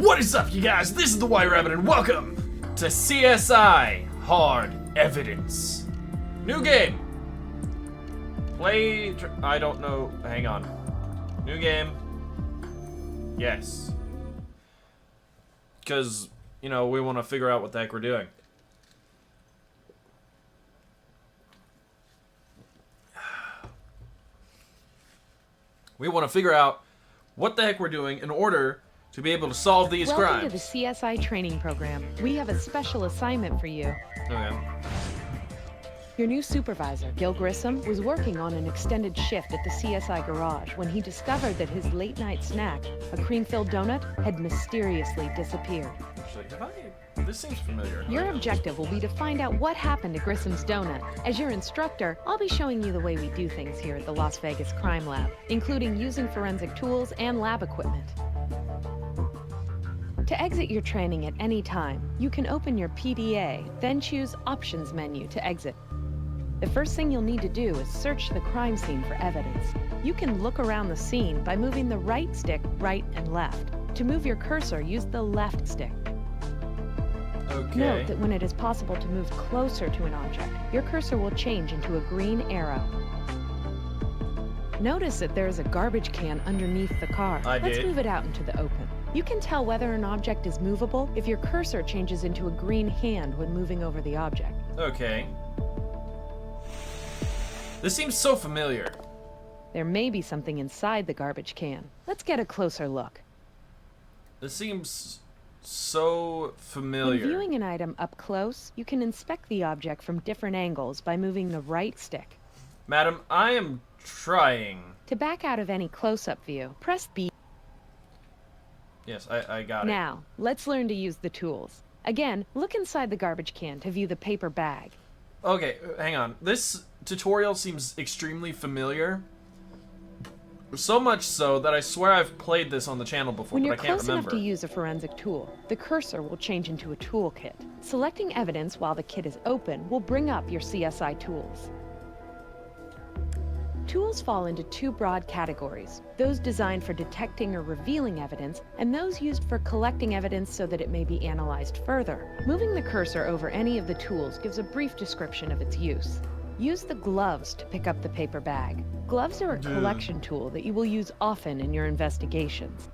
What is up, you guys? This is the White Rabbit, and welcome to C.S.I. Hard Evidence. New game. I don't know. Hang on. New game. Yes. Because, you know, we want to figure out what the heck we're doing. We want to figure out what the heck we're doing in order to be able to solve these crimes. Welcome to the C.S.I. training program. We have a special assignment for you. Okay. Your new supervisor, Gil Grissom, was working on an extended shift at the C.S.I. garage when he discovered that his late-night snack, a cream-filled donut, had mysteriously disappeared. This seems familiar. Your objective will be to find out what happened to Grissom's donut. As your instructor, I'll be showing you the way we do things here at the Las Vegas Crime Lab, including using forensic tools and lab equipment. To exit your training at any time, you can open your PDA, then choose Options menu to exit. The first thing you'll need to do is search the crime scene for evidence. You can look around the scene by moving the right stick right and left. To move your cursor, use the left stick. Okay. Note that when it is possible to move closer to an object, your cursor will change into a green arrow. Notice that there is a garbage can underneath the car. Let's move it out into the open. You can tell whether an object is movable if your cursor changes into a green hand when moving over the object. Okay. This seems so familiar. There may be something inside the garbage can. Let's get a closer look. This seems so familiar. When viewing an item up close, you can inspect the object from different angles by moving the right stick. Madam, I am trying. To back out of any close-up view, press B. Yes, I got it. Now, let's learn to use the tools. Again, look inside the garbage can to view the paper bag. Okay, hang on. This tutorial seems extremely familiar. So much so that I swear I've played this on the channel before, but I can't remember. When you're close enough to use a forensic tool, the cursor will change into a toolkit. Selecting evidence while the kit is open will bring up your C.S.I. tools. Tools fall into two broad categories, those designed for detecting or revealing evidence, and those used for collecting evidence so that it may be analyzed further. Moving the cursor over any of the tools gives a brief description of its use. Use the gloves to pick up the paper bag. Gloves are a collection tool that you will use often in your investigations.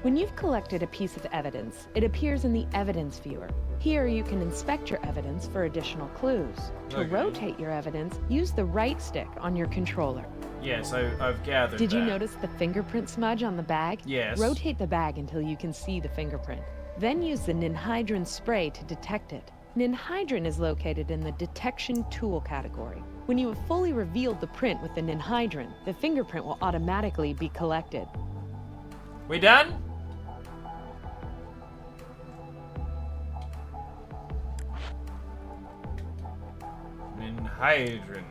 When you've collected a piece of evidence, it appears in the evidence viewer. Here you can inspect your evidence for additional clues. To rotate your evidence, use the right stick on your controller. Yes, I've gathered Did you notice the fingerprint smudge on the bag? Yes. Rotate the bag until you can see the fingerprint. Then use the ninhydrin spray to detect it. Ninhydrin is located in the detection tool category. When you have fully revealed the print with the ninhydrin, the fingerprint will automatically be collected. We done? Ninhydrin.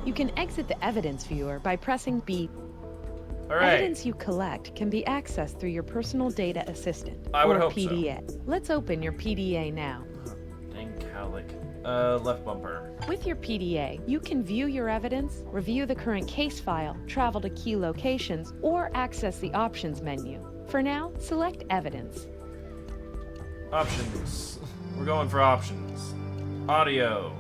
You can exit the evidence viewer by pressing B. All right. Evidence you collect can be accessed through your personal data assistant, I would or hope PDA. so. Let's open your PDA now. Dang cowlick. Left bumper. With your PDA, you can view your evidence, review the current case file, travel to key locations, or access the options menu. For now, select evidence. Options. We're going for options. Audio.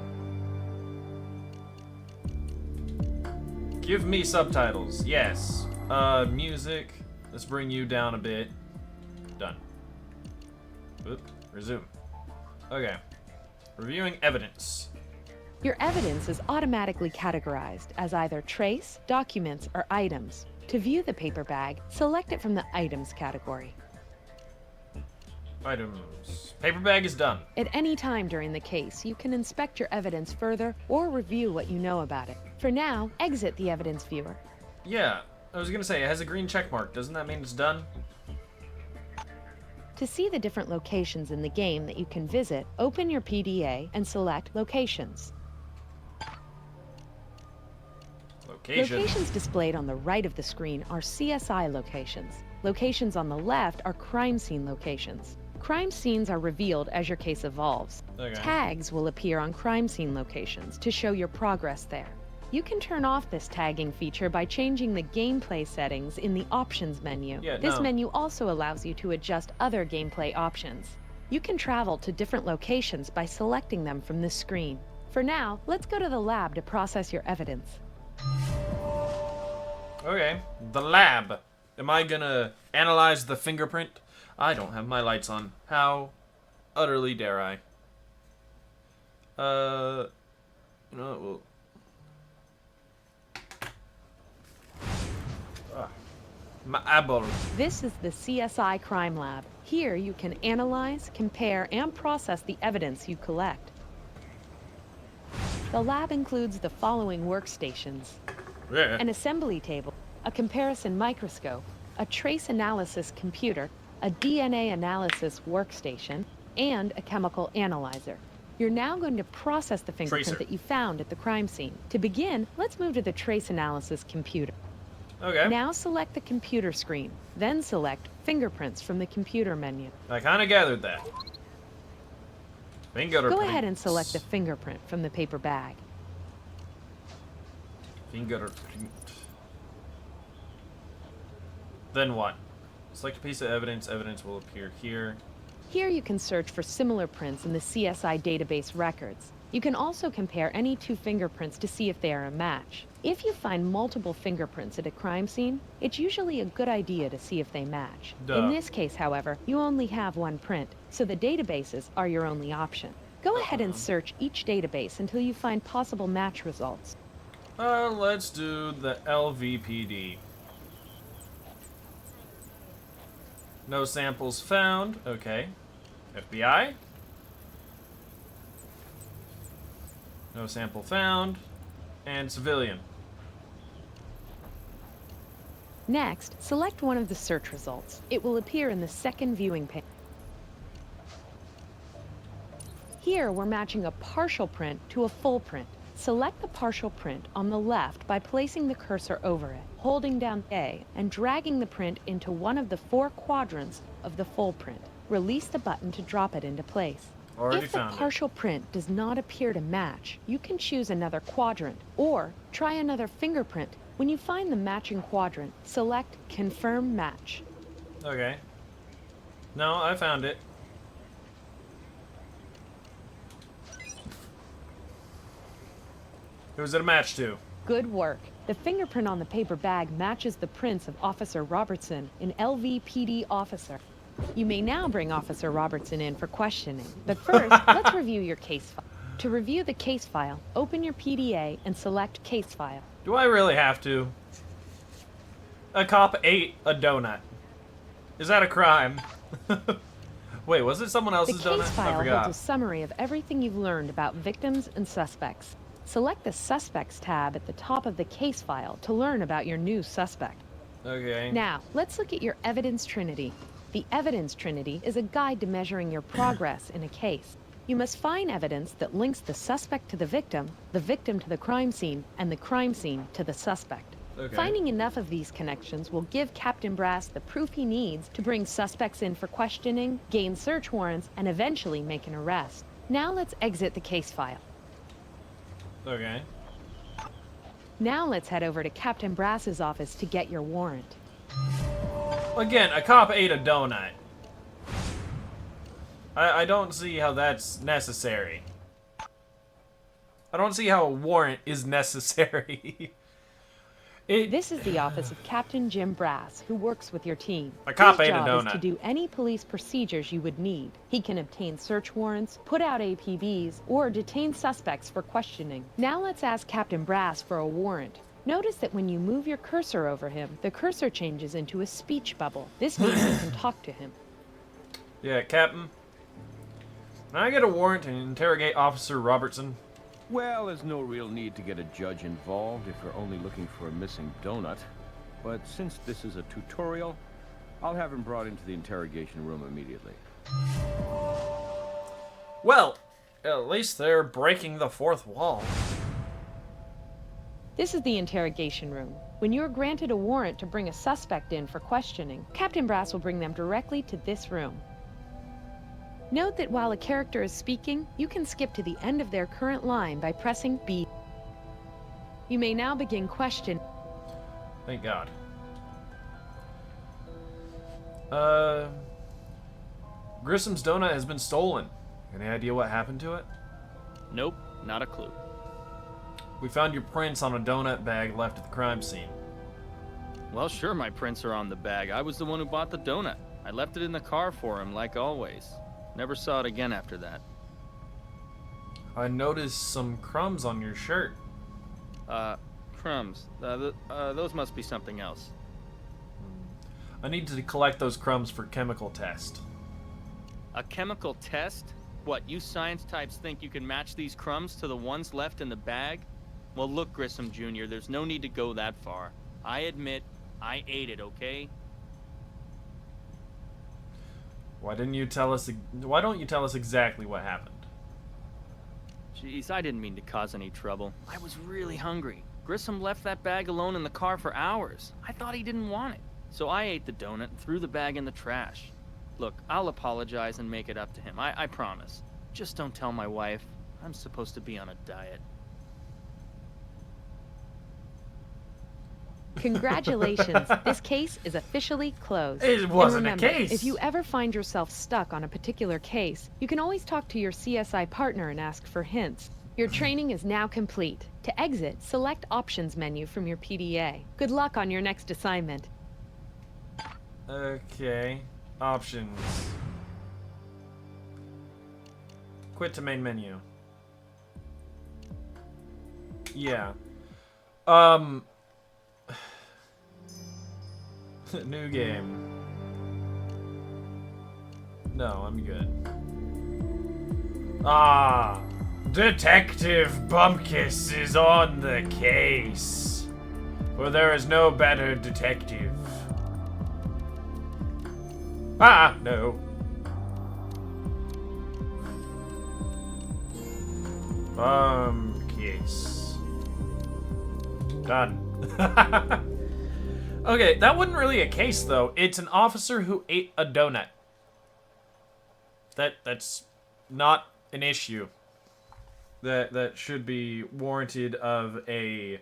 Give me subtitles. Yes. Music. Let's bring you down a bit. Done. Oop. Resume. Okay. Reviewing evidence. Your evidence is automatically categorized as either trace, documents, or items. To view the paper bag, select it from the items category. Items. Paper bag is done. At any time during the case, you can inspect your evidence further or review what you know about it. For now, exit the evidence viewer. Yeah, I was gonna say, it has a green check mark. Doesn't that mean it's done? To see the different locations in the game that you can visit, open your PDA and select Locations. Locations displayed on the right of the screen are C.S.I. locations. Locations on the left are crime scene locations. Crime scenes are revealed as your case evolves. Okay. Tags will appear on crime scene locations to show your progress there. You can turn off this tagging feature by changing the gameplay settings in the options menu. This menu also allows you to adjust other gameplay options. You can travel to different locations by selecting them from this screen. For now, let's go to the lab to process your evidence. Okay, the lab. Am I gonna analyze the fingerprint? I don't have my lights on. How utterly dare I? You know, well. My eyeball. This is the C.S.I. Crime Lab. Here you can analyze, compare, and process the evidence you collect. The lab includes the following workstations: an assembly table, a comparison microscope, a trace analysis computer, a DNA analysis workstation, and a chemical analyzer. You're now going to process the fingerprint that you found at the crime scene. To begin, let's move to the trace analysis computer. Okay. Now select the computer screen, then select fingerprints from the computer menu. I kind of gathered that. Go ahead and select the fingerprint from the paper bag. Fingerprint. Then what? Select a piece of evidence. Evidence will appear here. Here you can search for similar prints in the C.S.I. database records. You can also compare any two fingerprints to see if they are a match. If you find multiple fingerprints at a crime scene, it's usually a good idea to see if they match. In this case, however, you only have one print, so the databases are your only option. Go ahead and search each database until you find possible match results. Let's do the LVPD. No samples found. Okay. FBI. No sample found. And civilian. Next, select one of the search results. It will appear in the second viewing pane. Here, we're matching a partial print to a full print. Select the partial print on the left by placing the cursor over it, holding down A, and dragging the print into one of the 4 quadrants of the full print. Release the button to drop it into place. If the partial print does not appear to match, you can choose another quadrant, or try another fingerprint. When you find the matching quadrant, select Confirm Match. Okay. No, I found it. Who's it a match to? Good work. The fingerprint on the paper bag matches the prints of Officer Robertson, an LVPD officer. You may now bring Officer Robertson in for questioning. But first, let's review your case file. To review the case file, open your PDA and select Case File. Do I really have to? A cop ate a donut. Is that a crime? Wait, was it someone else's donut? The case file holds a summary of everything you've learned about victims and suspects. Select the Suspects tab at the top of the case file to learn about your new suspect. Okay. Now, let's look at your Evidence Trinity. The Evidence Trinity is a guide to measuring your progress in a case. You must find evidence that links the suspect to the victim to the crime scene, and the crime scene to the suspect. Okay. Finding enough of these connections will give Captain Brass the proof he needs to bring suspects in for questioning, gain search warrants, and eventually make an arrest. Now let's exit the case file. Okay. Now let's head over to Captain Brass's office to get your warrant. Again, a cop ate a donut. I don't see how that's necessary. I don't see how a warrant is necessary. This is the office of Captain Jim Brass, who works with your team. A cop ate a His job donut. is to do any police procedures you would need. He can obtain search warrants, put out APBs, or detain suspects for questioning. Now let's ask Captain Brass for a warrant. Notice that when you move your cursor over him, the cursor changes into a speech bubble. This means you can talk to him. Yeah, Captain. Can I get a warrant to interrogate Officer Robertson? Well, there's no real need to get a judge involved if you're only looking for a missing donut. But since this is a tutorial, I'll have him brought into the interrogation room immediately. Well, at least they're breaking the fourth wall. This is the interrogation room. When you're granted a warrant to bring a suspect in for questioning, Captain Brass will bring them directly to this room. Note that while a character is speaking, you can skip to the end of their current line by pressing B. You may now begin question. Thank God. Grissom's donut has been stolen. Any idea what happened to it? Nope, not a clue. We found your prints on a donut bag left at the crime scene. Well, sure, my prints are on the bag. I was the one who bought the donut. I left it in the car for him, like always. Never saw it again after that. I noticed some crumbs on your shirt. Crumbs. Those must be something else. I need to collect those crumbs for chemical test. A chemical test? What, you science types think you can match these crumbs to the ones left in the bag? Well, look, Grissom Jr., there's no need to go that far. I admit, I ate it, okay? Why don't you tell us exactly what happened? Jeez, I didn't mean to cause any trouble. I was really hungry. Grissom left that bag alone in the car for hours. I thought he didn't want it. So I ate the donut and threw the bag in the trash. Look, I'll apologize and make it up to him. I promise. Just don't tell my wife. I'm supposed to be on a diet. Congratulations, this case is officially closed. It wasn't and remember, a case. If you ever find yourself stuck on a particular case, you can always talk to your CSI partner and ask for hints. Your training is now complete. To exit, select Options menu from your PDA. Good luck on your next assignment. Okay. Options. Quit to main menu. Yeah. New game. No, I'm good. Ah! Detective Bumpkiss is on the case. For there is no better detective. Ah, no. Bumpkiss. Done. Okay, that wasn't really a case, though. It's an officer who ate a donut. That's not an issue. That should be warranted of a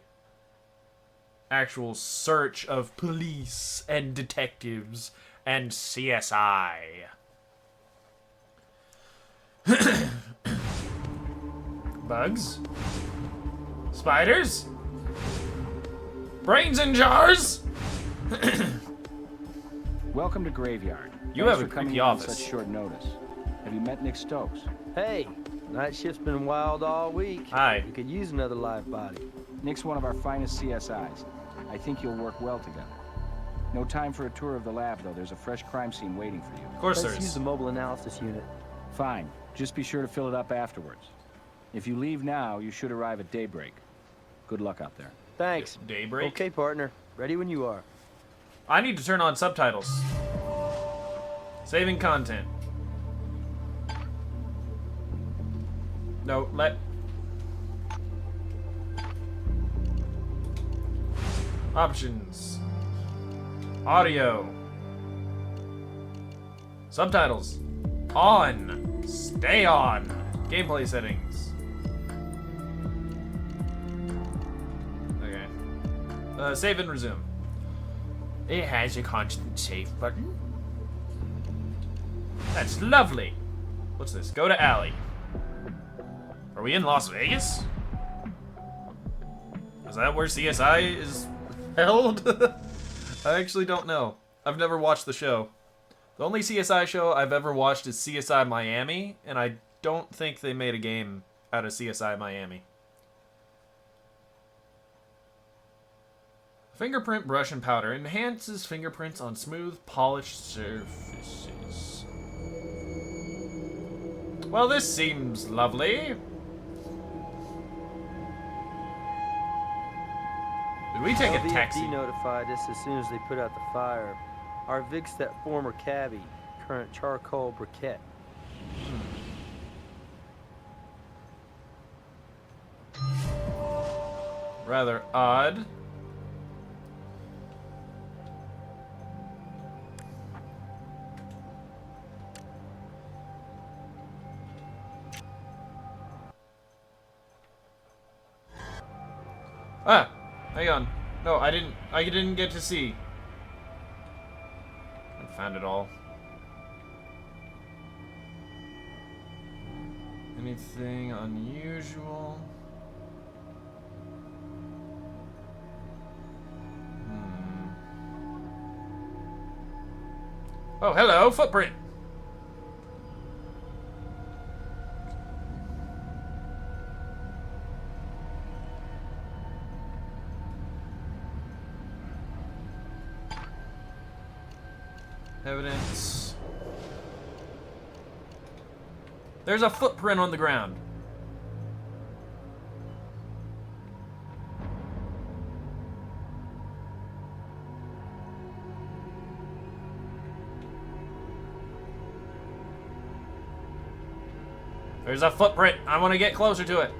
actual search of police and detectives and CSI. Bugs? Spiders? Brains in jars? Welcome to Graveyard. You Thanks have a for coming creepy in on office. such short notice. Have you met Nick Stokes? Hey, night shift's been wild all week. Hi. We could use another live body. Nick's one of our finest CSIs. I think you'll work well together. No time for a tour of the lab, though. There's a fresh crime scene waiting for you. Of course Let's there use is. the mobile analysis unit. Fine. Just be sure to fill it up afterwards. If you leave now, you should arrive at daybreak. Good luck out there. Thanks. Daybreak? Okay, partner. Ready when you are. I need to turn on subtitles. Saving content. No, Options. Audio. Subtitles. On. Stay on. Gameplay settings. Okay. Save and resume. It has a constant save button. That's lovely. What's this? Go to alley. Are we in Las Vegas? Is that where CSI is held? I actually don't know. I've never watched the show. The only CSI show I've ever watched is CSI Miami, and I don't think they made a game out of CSI Miami. Fingerprint brush and powder enhances fingerprints on smooth, polished surfaces. Well, this seems lovely. Did we take a taxi? LVFD notified us as soon as they put out the fire. Our Vic's that former cabby, current charcoal briquette. rather odd. Ah, hang on. No, I didn't get to see. I found it all. Anything unusual? Oh, hello, footprint. Evidence. There's a footprint on the ground. There's a footprint. I want to get closer to it.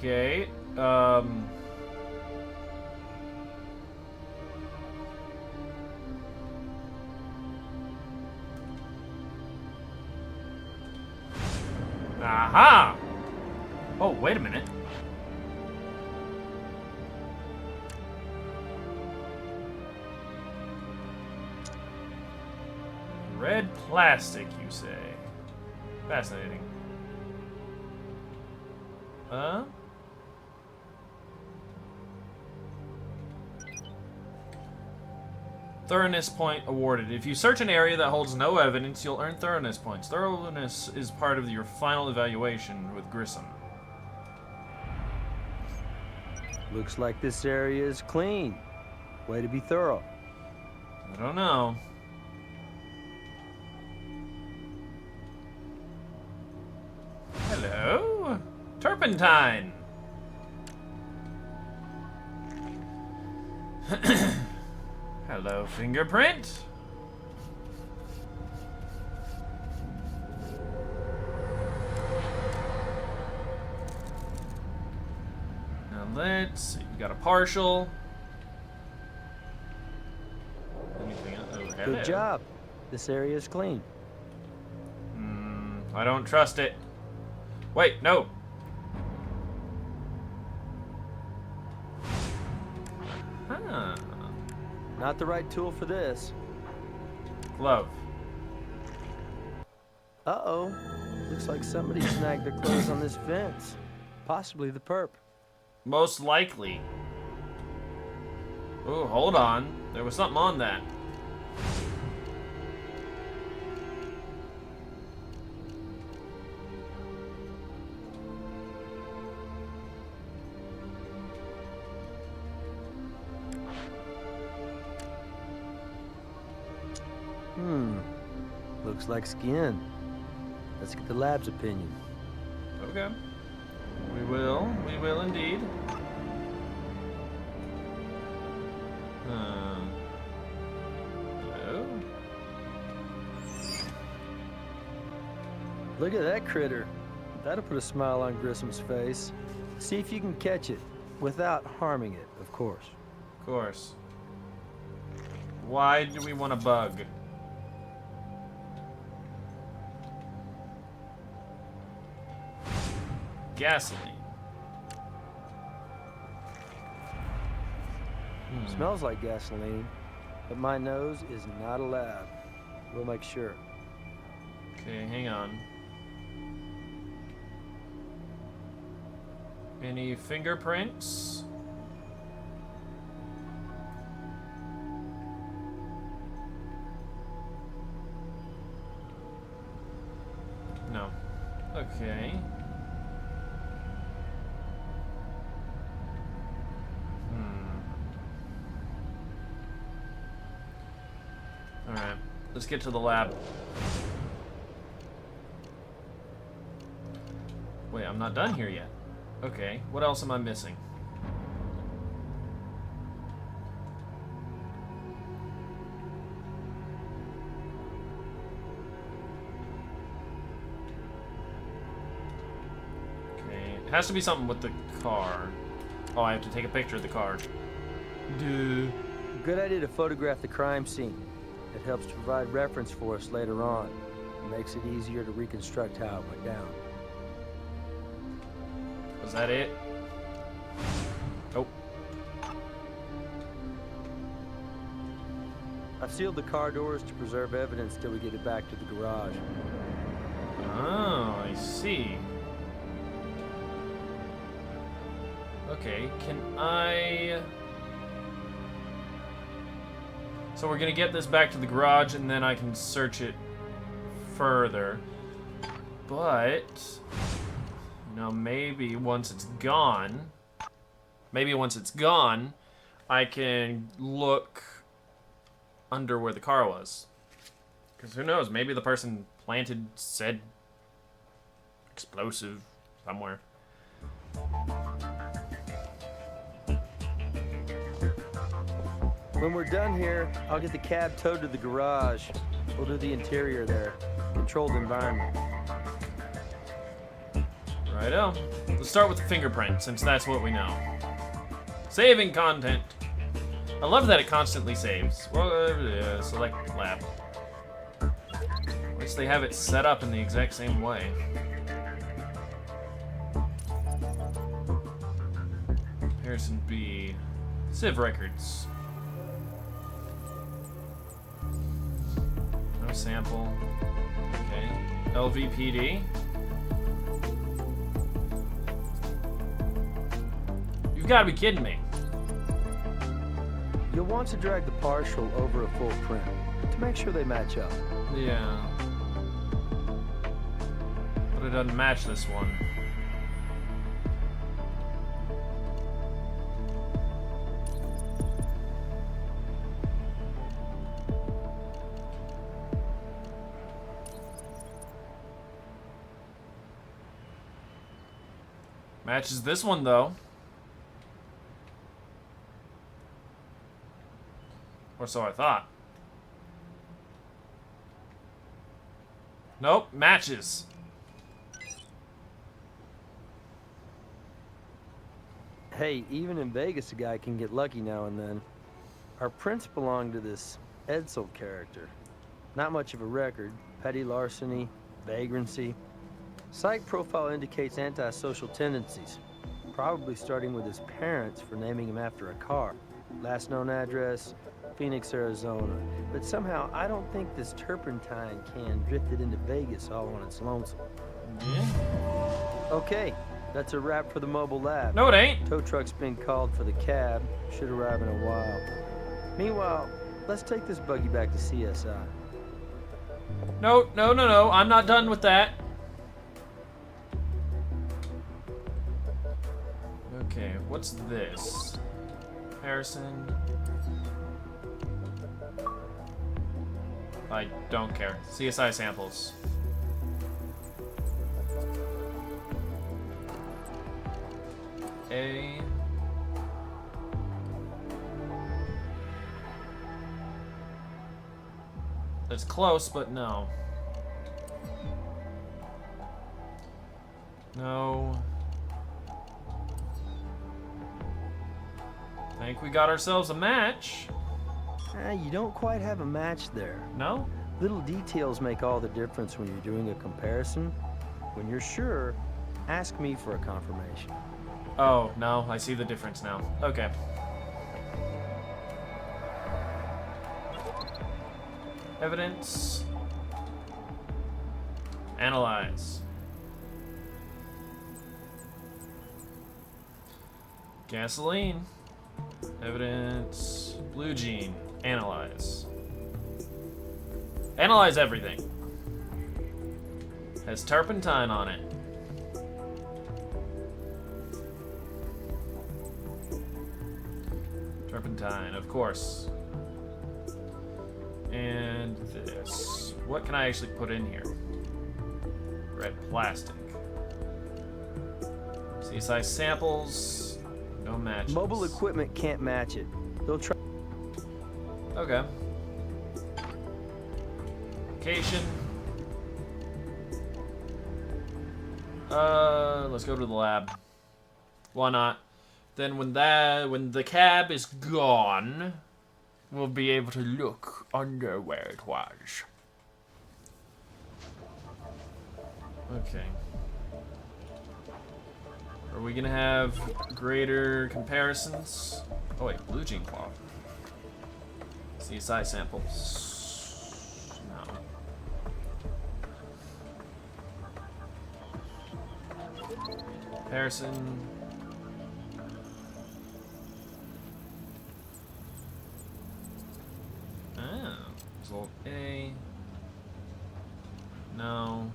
Okay, aha! Oh, wait a minute. Red plastic, you say? Fascinating. Thoroughness point awarded. If you search an area that holds no evidence, you'll earn thoroughness points. Thoroughness is part of your final evaluation with Grissom. Looks like this area is clean. Way to be thorough. I don't know. Hello? Turpentine! Hello, fingerprint. Now let's see. We got a partial. Anything else? Oh, hello. Good job. This area is clean. I don't trust it. Wait, no. Huh. Not the right tool for this. Glove. Uh-oh. Looks like somebody snagged their clothes on this fence. Possibly the perp. Most likely. Oh, hold on. There was something on that. Looks like skin. Let's get the lab's opinion. Okay. We will. We will indeed. Hello? Look at that critter. That'll put a smile on Grissom's face. See if you can catch it, without harming it, of course. Of course. Why do we want a bug? Gasoline. Smells like gasoline, but my nose is not a lab. We'll make sure. Okay, hang on. Any fingerprints? No. Okay. Alright, let's get to the lab. Wait, I'm not done here yet. Okay, what else am I missing? Has to be something with the car. Oh, I have to take a picture of the car. Duh. Good idea to photograph the crime scene. It helps to provide reference for us later on. It makes it easier to reconstruct how it went down. Was that it? Oh. I've sealed the car doors to preserve evidence till we get it back to the garage. Oh, I see. Okay, can I... So we're gonna get this back to the garage and then I can search it further. But... You know, maybe once it's gone... I can look under where the car was. Because who knows, maybe the person planted said explosive somewhere. When we're done here, I'll get the cab towed to the garage. We'll do the interior there. Controlled environment. Righto. Let's start with the fingerprint, since that's what we know. Saving content. I love that it constantly saves. Well, select lab. Which they have it set up in the exact same way. Comparison B. Civ records. No sample. Okay. LVPD. You've got to be kidding me. You'll want to drag the partial over a full print to make sure they match up. Yeah. But it doesn't match this one. Matches this one, though. Or so I thought. Nope, matches. Hey, even in Vegas, a guy can get lucky now and then. Our prints belong to this Edsel character. Not much of a record. Petty larceny, vagrancy. Psych profile indicates antisocial tendencies. Probably starting with his parents for naming him after a car. Last known address, Phoenix, Arizona. But somehow, I don't think this turpentine can drifted into Vegas all on its lonesome. Yeah. Okay, that's a wrap for the mobile lab. No, it ain't. Tow truck's been called for the cab. Should arrive in a while. Meanwhile, let's take this buggy back to C.S.I. No, no, no, no. I'm not done with that. Okay, what's this? Harrison. I don't care. C.S.I. samples. A. It's close, but no. No. Think we got ourselves a match. You don't quite have a match there. No? Little details make all the difference when you're doing a comparison. When you're sure, ask me for a confirmation. Oh, no, I see the difference now. Okay. Evidence. Analyze. Gasoline. Evidence. Blue jean. Analyze. Analyze everything. Has turpentine on it. Turpentine, of course. And this. What can I actually put in here? Red plastic. C.S.I. samples. No matches. Mobile equipment can't match it. They'll try. Okay. Location. Let's go to the lab. Why not? Then when the cab is gone, we'll be able to look under where it was. Okay. Are we gonna have greater comparisons? Oh wait, blue jean cloth. C.S.I samples. No. Comparison. Ah, result A. No.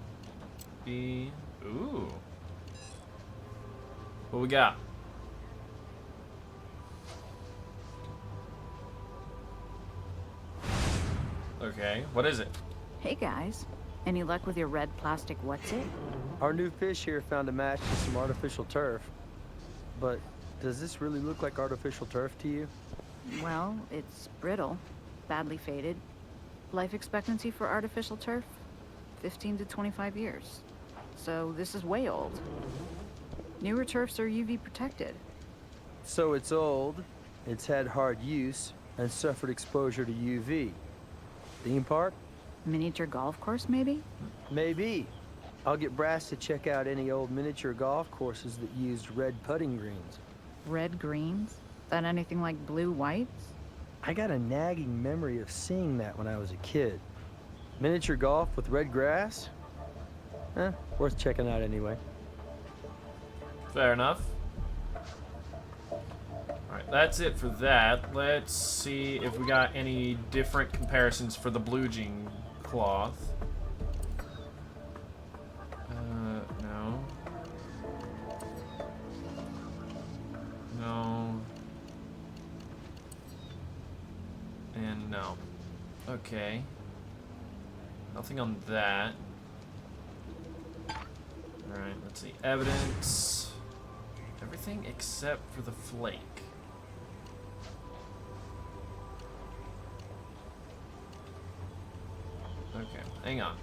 B. Ooh. What we got? Okay, what is it? Hey guys, any luck with your red plastic what's it? Our new fish here found a match to some artificial turf. But does this really look like artificial turf to you? Well, it's brittle, badly faded. Life expectancy for artificial turf? 15 to 25 years. So this is way old. Newer turfs are UV protected. So it's old, it's had hard use, and suffered exposure to UV. Theme park? Miniature golf course, maybe? Maybe. I'll get Brass to check out any old miniature golf courses that used red putting greens. Red greens? That anything like blue whites? I got a nagging memory of seeing that when I was a kid. Miniature golf with red grass? Worth checking out anyway. Fair enough. Alright, that's it for that. Let's see if we got any different comparisons for the blue jean cloth. No. No. And no. Okay. Nothing on that. Alright, let's see. Evidence. Everything except for the flake. Okay, hang on.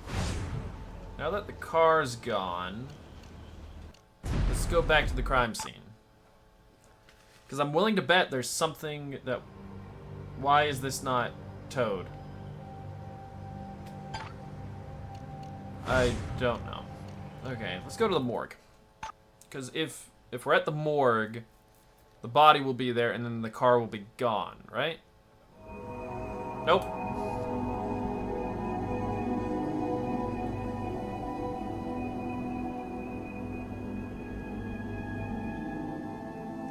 Now that the car's gone, let's go back to the crime scene. Because I'm willing to bet there's something that... Why is this not towed? I don't know. Okay, let's go to the morgue. Because if we're at the morgue, the body will be there and then the car will be gone, right? Nope.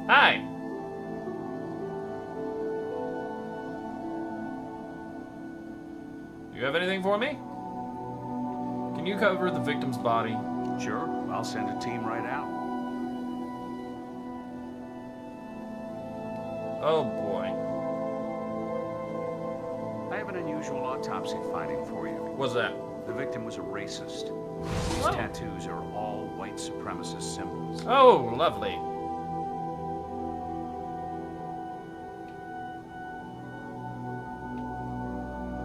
Hi. Do you have anything for me? Can you cover the victim's body? Sure, I'll send a team right out. Oh boy. I have an unusual autopsy finding for you. What's that? The victim was a racist. These tattoos are all white supremacist symbols. Oh, lovely.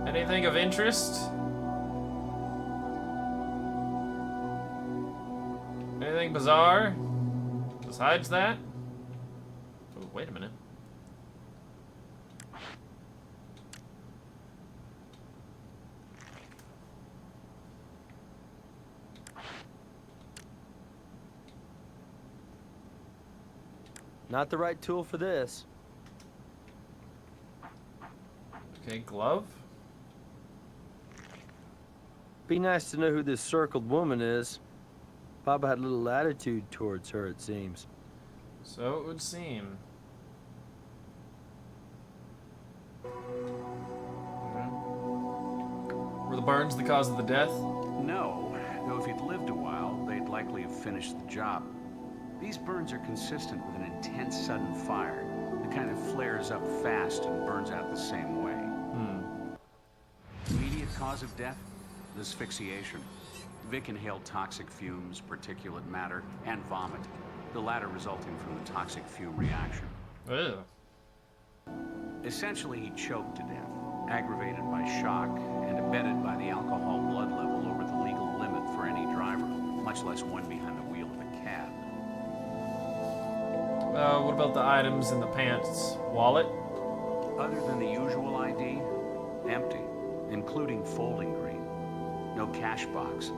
Anything of interest? Anything bizarre? Besides that? Oh, wait a minute. Not the right tool for this. Okay, glove. Be nice to know who this circled woman is. Papa had a little attitude towards her, it seems. So it would seem. Okay. Were the burns the cause of the death? No, though if he'd lived a while, they'd likely have finished the job. These burns are consistent with an intense sudden fire, the kind that flares up fast and burns out the same way. Immediate cause of death? Asphyxiation. Vic inhaled toxic fumes, particulate matter, and vomit, the latter resulting from the toxic fume reaction. Ew. Essentially, he choked to death, aggravated by shock and abetted by the alcohol blood level over the legal limit for any driver, much less one behind the wheel of a cab. What about the items in the pants? Wallet? Other than the usual ID, empty, including folding green. No cash box.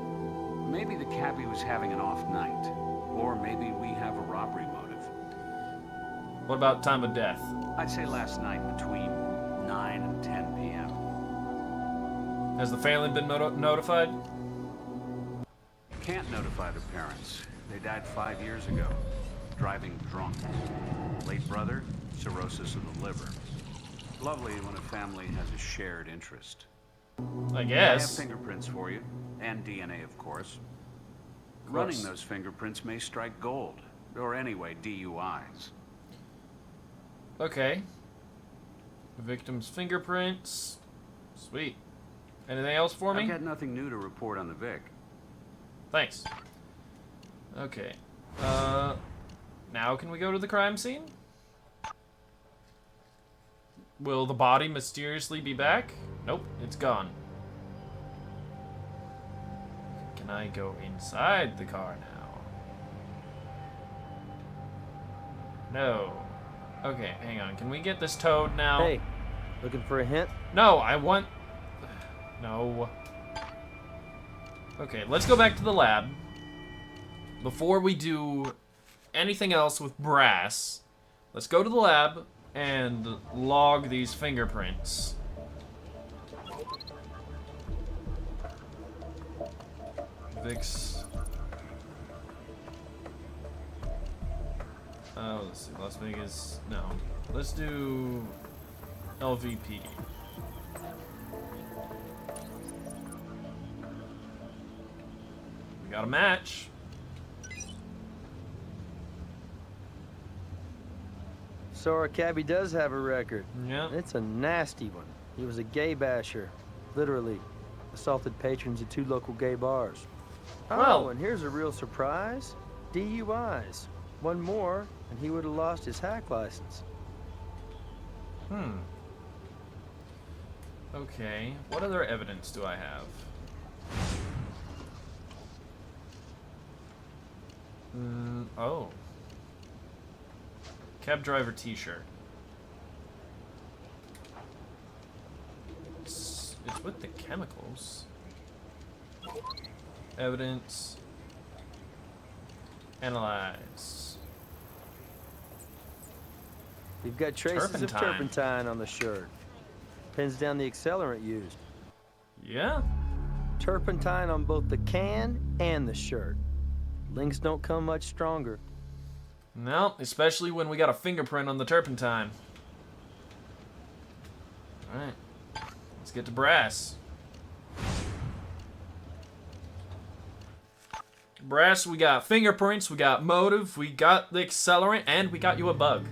Maybe the cabbie was having an off night. Or maybe we have a robbery motive. What about time of death? I'd say last night between 9 and 10 p.m. Has the family been notified? Can't notify their parents. They died 5 years ago. Driving drunk. Late brother, cirrhosis of the liver. Lovely when a family has a shared interest. I I have guess. fingerprints for you, and DNA, of course. Running those fingerprints may strike gold, or anyway, DUIs. Okay. Victim's fingerprints. Sweet. Anything else for me? I've got nothing new to report on the Vic. Thanks. Okay. Now can we go to the crime scene? Will the body mysteriously be back? Nope, it's gone. Can I go inside the car now? No. Okay, hang on. Can we get this towed now? Hey, looking for a hint? No, I want... No. Okay, let's go back to the lab. Before we do anything else with brass, let's go to the lab and log these fingerprints. Vic's... Oh, let's see, Las Vegas... No. Let's do... LVP. We got a match. So our cabbie does have a record. Yeah. It's a nasty one. He was a gay basher. Literally. Assaulted patrons at 2 local gay bars. Well. Oh, and here's a real surprise. DUIs. One more, and he would have lost his hack license. Okay. What other evidence do I have? Oh. Cab driver t-shirt. It's with the chemicals. Evidence. Analyze. You've got traces of Turpentine. turpentine on the shirt. Pins down the accelerant used. Yeah. Turpentine on both the can and the shirt. Links don't come much stronger. No, especially when we got a fingerprint on the turpentine. Alright. Let's get to brass. Brass, we got fingerprints, we got motive, we got the accelerant, and we got you a bug.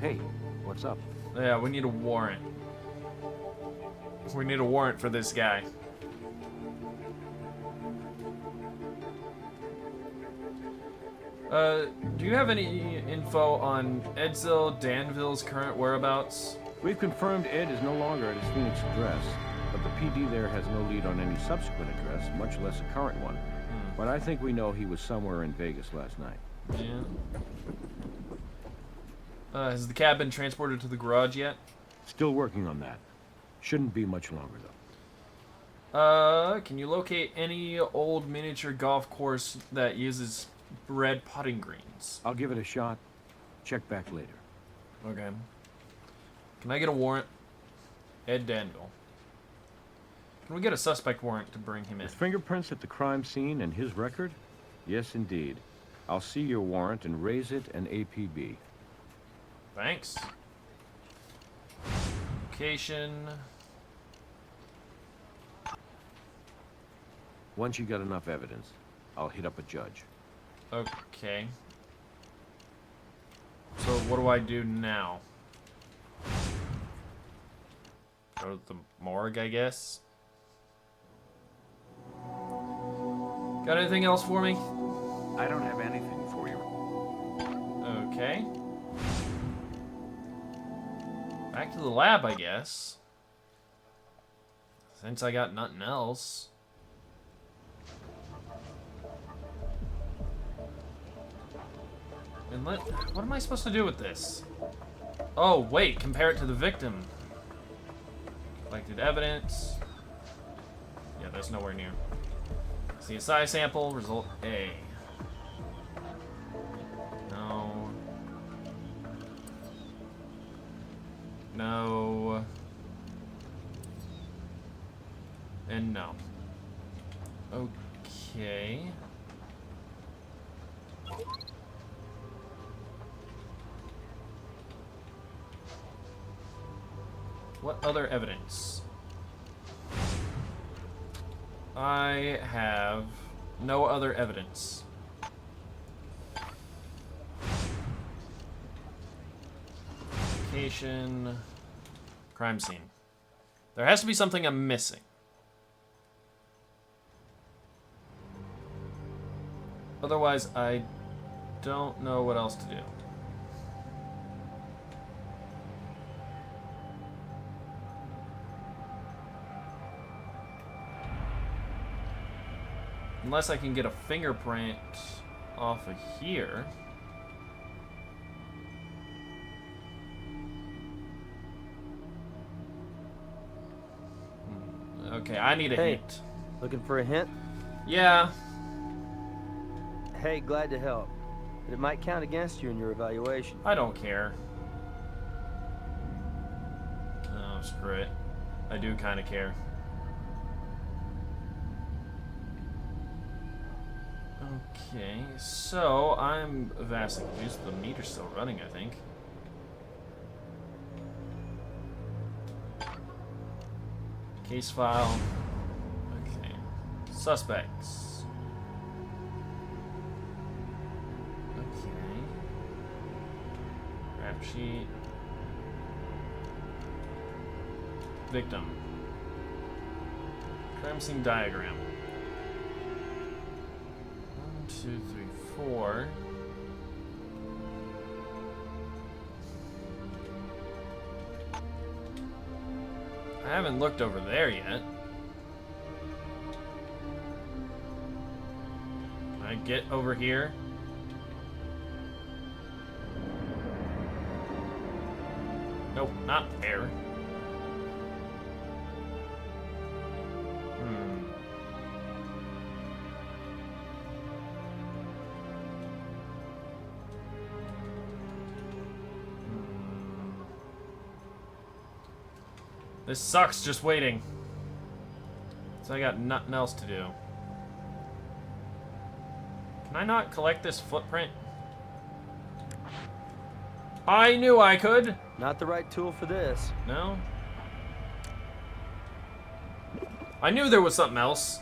Hey, what's up? Yeah, we need a warrant. We need a warrant for this guy. Do you have any info on Edsel Danville's current whereabouts? We've confirmed Ed is no longer at his Phoenix address, but the PD there has no lead on any subsequent address, much less a current one. But I think we know he was somewhere in Vegas last night. Yeah. Has the cab been transported to the garage yet? Still working on that. Shouldn't be much longer, though. Can you locate any old miniature golf course that uses red putting greens? I'll give it a shot. Check back later. Okay. Can I get a warrant? Ed Danville. Can we get a suspect warrant to bring him in? With fingerprints at the crime scene and his record? Yes, indeed. I'll see your warrant and raise it an APB. Thanks. Location. Once you got enough evidence, I'll hit up a judge. Okay. So what do I do now? Go to the morgue, I guess? Got anything else for me? I don't have anything for you. Okay. Back to the lab, I guess. Since I got nothing else. And what am I supposed to do with this? Oh, wait, compare it to the victim. Collected evidence. Yeah, that's nowhere near. C.S.I sample, result A. No. No. And no. Okay. What other evidence? I have no other evidence. Location. Crime scene. There has to be something I'm missing. Otherwise, I don't know what else to do. Unless I can get a fingerprint off of here. Okay, I need a hint. Looking for a hint? Yeah. Hey, glad to help. But it might count against you in your evaluation. I don't care. Oh, screw it. I do kind of care. Okay, so I'm vastly confused. The meter's still running, I think. Case file. Okay. Suspects. Okay. Rap sheet. Victim. Crime scene diagram. 1, 2, 3, 4. I haven't looked over there yet. Can I get over here? Nope, not there. This sucks just waiting. So I got nothing else to do. Can I not collect this footprint? I knew I could. Not the right tool for this. No? I knew there was something else.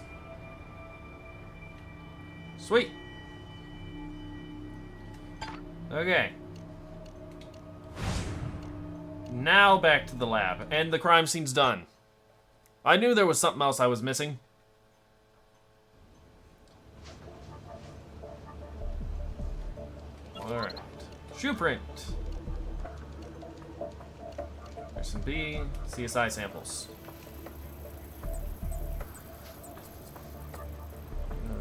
Sweet. Okay. Now back to the lab, and the crime scene's done. I knew there was something else I was missing. Alright. Shoe print. There's some B, C.S.I samples.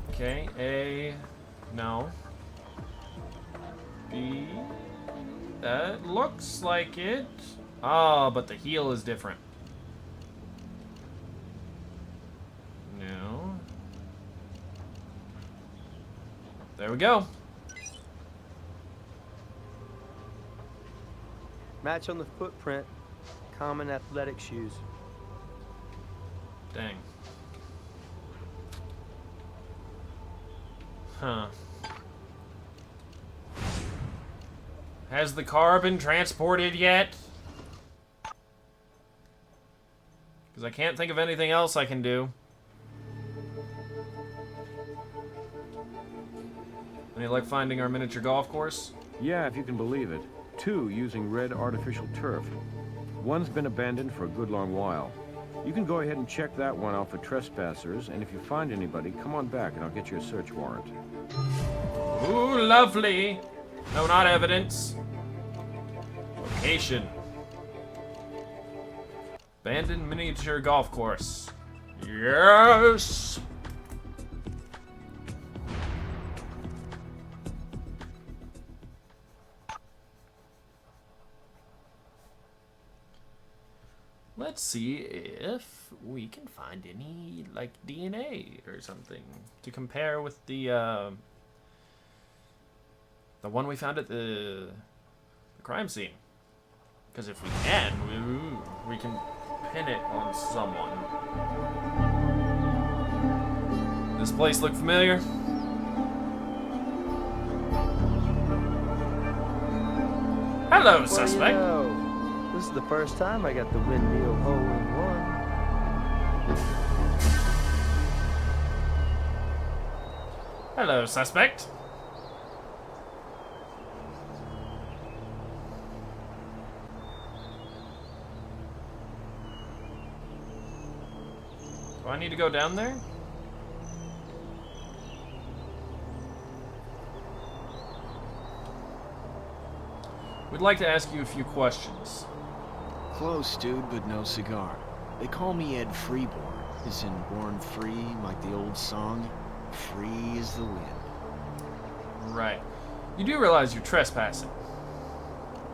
Okay, A, no. B, that looks like it. Oh, but the heel is different. No. There we go. Match on the footprint. Common athletic shoes. Dang. Huh. Has the car been transported yet? Because I can't think of anything else I can do. Any luck finding our miniature golf course? Yeah, if you can believe it. 2 using red artificial turf. One's been abandoned for a good long while. You can go ahead and check that one out for trespassers, and if you find anybody, come on back and I'll get you a search warrant. Ooh, lovely. No, not evidence. Location. Abandoned miniature golf course. Yes! Let's see if we can find any, like, DNA or something to compare with the one we found at the crime scene. Because if we can, we can pin it on someone. This place look familiar? Hello, suspect. Well, you know, this is the first time I got the windmill hole-in-one. Hello, suspect. Do I need to go down there? We'd like to ask you a few questions. Close, dude, but no cigar. They call me Ed Freeborn, as in born free, like the old song, free as the wind. Right. You do realize you're trespassing.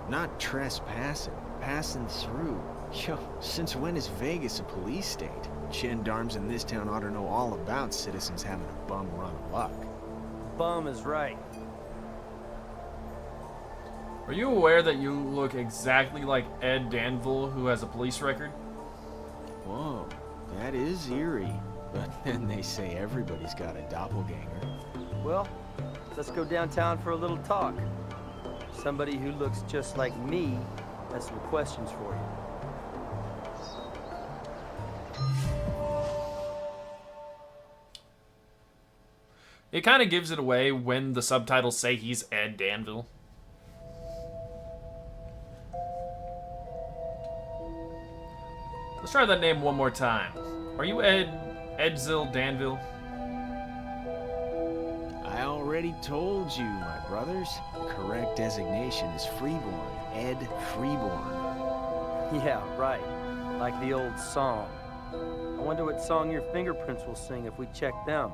Not trespassing, passing through. Yo, since when is Vegas a police state? Gendarmes in this town ought to know all about citizens having a bum run of luck. Bum is right. Are you aware that you look exactly like Ed Danville, who has a police record? Whoa, that is eerie. But then they say everybody's got a doppelganger. Well, let's go downtown for a little talk. Somebody who looks just like me has some questions for you. It kind of gives it away when the subtitles say he's Ed Danville. Let's try that name one more time. Are you Edzil Danville? I already told you, my brothers. The correct designation is Freeborn. Ed Freeborn. Yeah, right. Like the old song. I wonder what song your fingerprints will sing if we check them.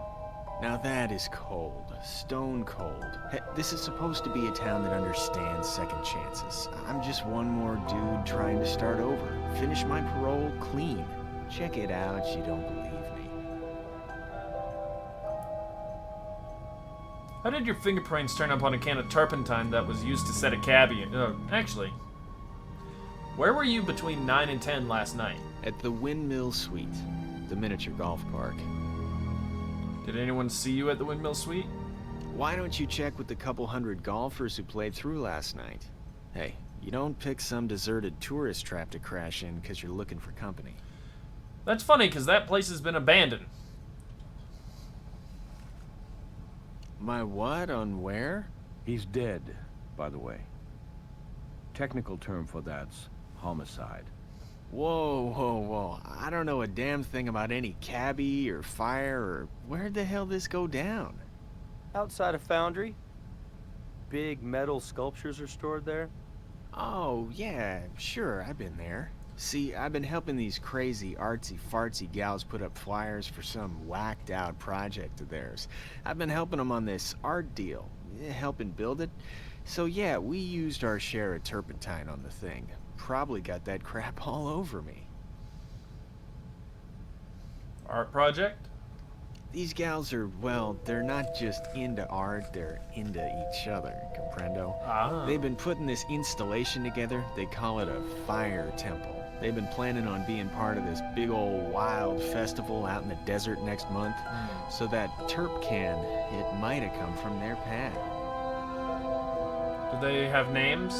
Now that is cold. Stone cold. This is supposed to be a town that understands second chances. I'm just one more dude trying to start over. Finish my parole clean. Check it out, you don't believe me. How did your fingerprints turn up on a can of turpentine that was used to set a cabby? Actually, where were you between 9 and 10 last night? At the Windmill Suite, the miniature golf park. Did anyone see you at the Windmill Suite? Why don't you check with the couple hundred golfers who played through last night? Hey, you don't pick some deserted tourist trap to crash in because you're looking for company. That's funny, because that place has been abandoned. My what? On where? He's dead, by the way. Technical term for that's homicide. Whoa, whoa, whoa. I don't know a damn thing about any cabby or fire or where'd the hell this go down? Outside a foundry. Big metal sculptures are stored there. Oh, yeah, sure, I've been there. See, I've been helping these crazy artsy-fartsy gals put up flyers for some whacked-out project of theirs. I've been helping them on this art deal, helping build it. So yeah, we used our share of turpentine on the thing. Probably got that crap all over me. Art project? These gals are, well, they're not just into art, they're into each other, comprendo? Ah. They've been putting this installation together. They call it a fire temple. They've been planning on being part of this big old wild festival out in the desert next month. So that terp can, it might have come from their pad. Do they have names?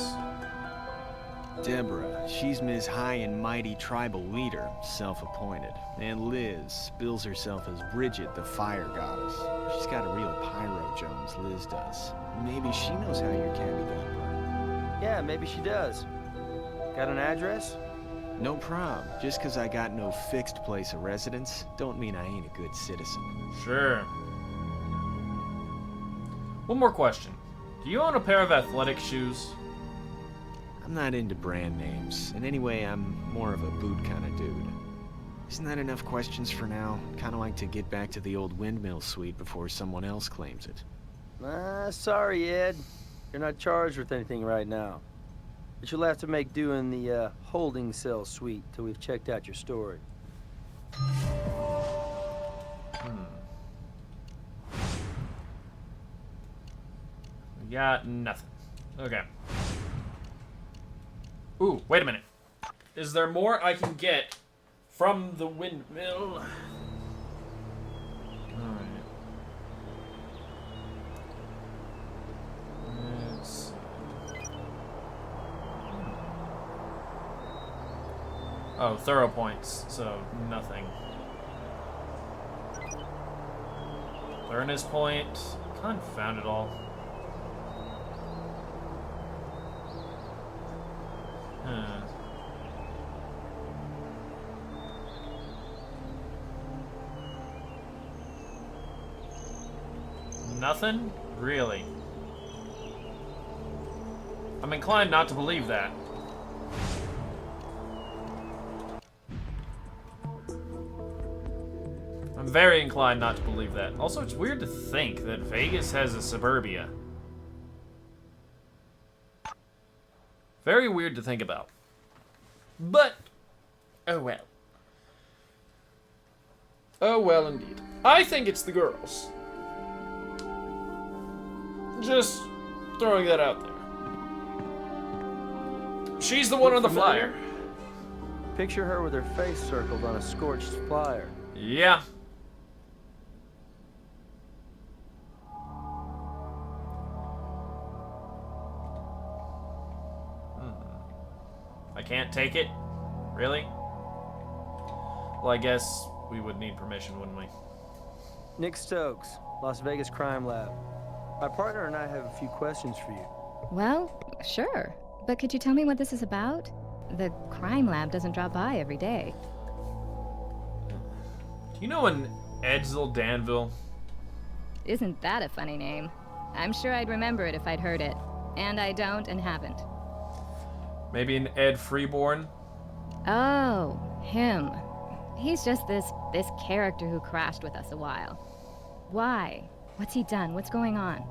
Deborah, she's Ms. High and Mighty Tribal Leader, self-appointed. And Liz bills herself as Bridget, the Fire Goddess. She's got a real Pyro Jones, Liz does. Maybe she knows how your cabby got burned. Yeah, maybe she does. Got an address? No prob. Just 'cause I got no fixed place of residence, don't mean I ain't a good citizen. Sure. One more question. Do you own a pair of athletic shoes? I'm not into brand names, and anyway, I'm more of a boot kind of dude. Isn't that enough questions for now? Kinda like to get back to the old windmill suite before someone else claims it. Sorry, Ed. You're not charged with anything right now. But you'll have to make do in the holding cell suite till we've checked out your story. We got nothing. Okay. Ooh, wait a minute. Is there more I can get from the windmill? Alright. Let's see. Oh, thorough points, so nothing. Furnace point. Confound it all. Huh. Nothing? Really? I'm inclined not to believe that. I'm very inclined not to believe that. Also, it's weird to think that Vegas has a suburbia. Very weird to think about. But, oh well. Oh well indeed. I think it's the girls. Just throwing that out there. She's the one on the flyer. Picture her with her face circled on a scorched flyer. Yeah. I can't take it? Really? Well, I guess we would need permission, wouldn't we? Nick Stokes, Las Vegas Crime Lab. My partner and I have a few questions for you. Well, sure. But could you tell me what this is about? The crime lab doesn't drop by every day. You know an Edsel Danville? Isn't that a funny name? I'm sure I'd remember it if I'd heard it. And I don't and haven't. Maybe an Ed Freeborn? Oh, him. He's just this character who crashed with us a while. Why? What's he done? What's going on?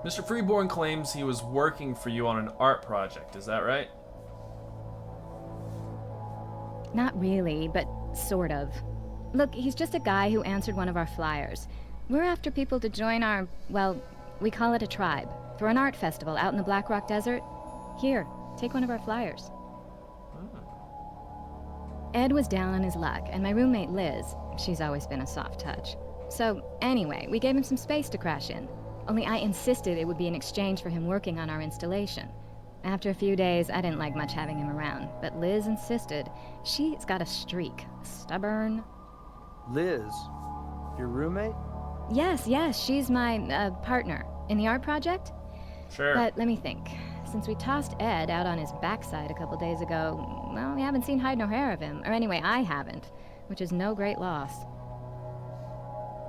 Mr. Freeborn claims he was working for you on an art project, is that right? Not really, but sort of. Look, he's just a guy who answered one of our flyers. We're after people to join our, well, we call it a tribe, for an art festival out in the Black Rock Desert. Here, take one of our flyers. Ed was down on his luck, and my roommate Liz, she's always been a soft touch. So, anyway, we gave him some space to crash in. Only I insisted it would be in exchange for him working on our installation. After a few days, I didn't like much having him around, but Liz insisted. She's got a streak. Stubborn. Liz? Your roommate? Yes, she's my partner in the art project. Sure. But let me think. Since we tossed Ed out on his backside a couple days ago, well, we haven't seen hide nor hair of him. Or anyway, I haven't, which is no great loss.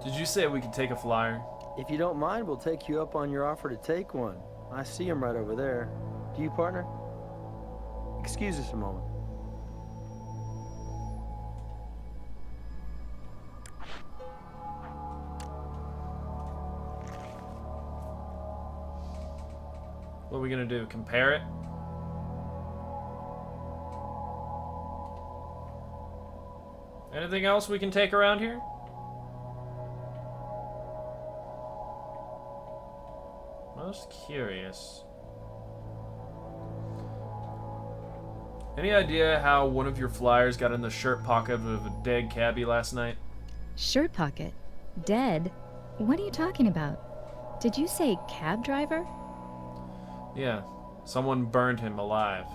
Did you say we could take a flyer? If you don't mind, we'll take you up on your offer to take one. I see him right over there. Do you, partner? Excuse us a moment. What are we gonna do? Compare it? Anything else we can take around here? Most curious. Any idea how one of your flyers got in the shirt pocket of a dead cabbie last night? Shirt pocket? Dead? What are you talking about? Did you say cab driver? Yeah, someone burned him alive.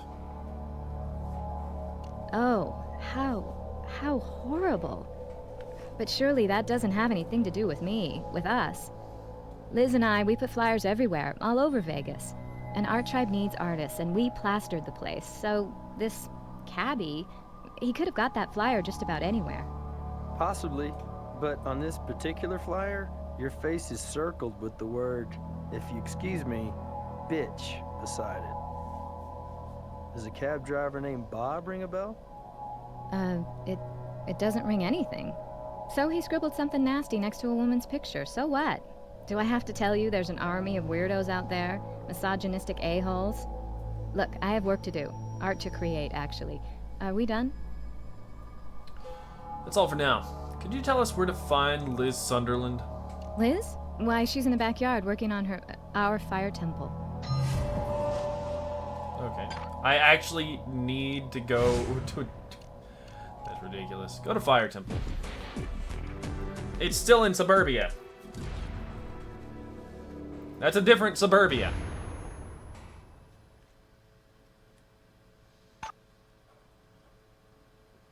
Oh, how horrible. But surely that doesn't have anything to do with me, with us. Liz and I, we put flyers everywhere, all over Vegas. An art tribe needs artists, and we plastered the place. So this cabbie, he could have got that flyer just about anywhere. Possibly, but on this particular flyer, your face is circled with the word, if you excuse me, bitch beside it. Does a cab driver named Bob ring a bell? It doesn't ring anything. So he scribbled something nasty next to a woman's picture. So what? Do I have to tell you there's an army of weirdos out there? Misogynistic a-holes? Look, I have work to do. Art to create, actually. Are we done? That's all for now. Could you tell us where to find Liz Sunderland? Liz? Why, she's in the backyard working on our fire temple. Okay. I actually need to go to... That's ridiculous. Go to Fire Temple. It's still in suburbia. That's a different suburbia.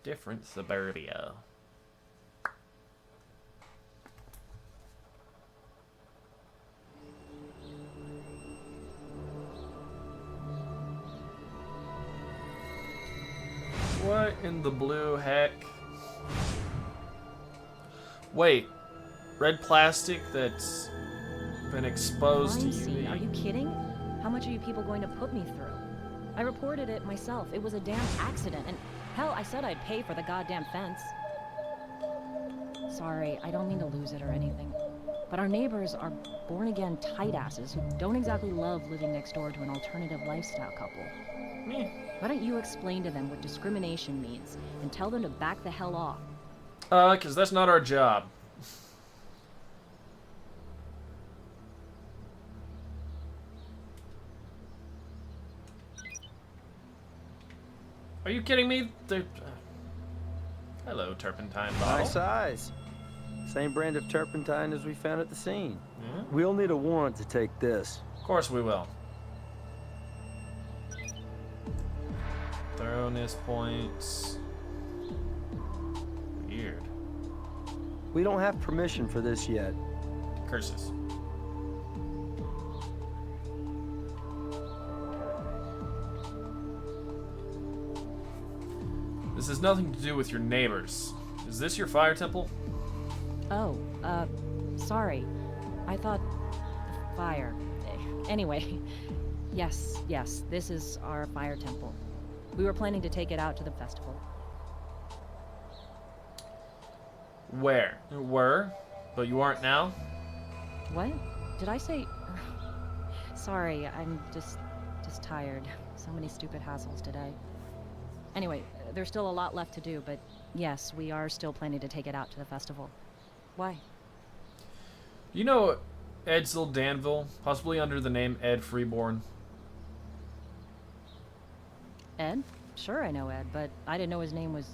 Different suburbia. What in the blue heck? Wait, red plastic that's been exposed to Scene. Are UV? you kidding? How much are you people going to put me through? I reported it myself. It was a damn accident, and hell, I said I'd pay for the goddamn fence. Sorry, I don't mean to lose it or anything. But our neighbors are born-again tight asses who don't exactly love living next door to an alternative lifestyle couple. Meh. Why don't you explain to them what discrimination means and tell them to back the hell off? 'Cause that's not our job. Are you kidding me? Hello, turpentine bottle. Nice eyes. Same brand of turpentine as we found at the scene. Yeah, We'll need a warrant to take this. of course we will. Thoroughness points. Weird. We don't have permission for this yet. Curses. This has nothing to do with your neighbors. Is this your fire temple? Oh, sorry. I thought the fire. Anyway, yes, this is our fire temple. We were planning to take it out to the festival. Where? Were? But you aren't now? What? Did I say... Sorry, I'm just tired. So many stupid hassles today. Anyway, there's still a lot left to do, but yes, we are still planning to take it out to the festival. Why? You know Edsel Danville, possibly under the name Ed Freeborn? Ed? Sure I know Ed, but I didn't know his name was...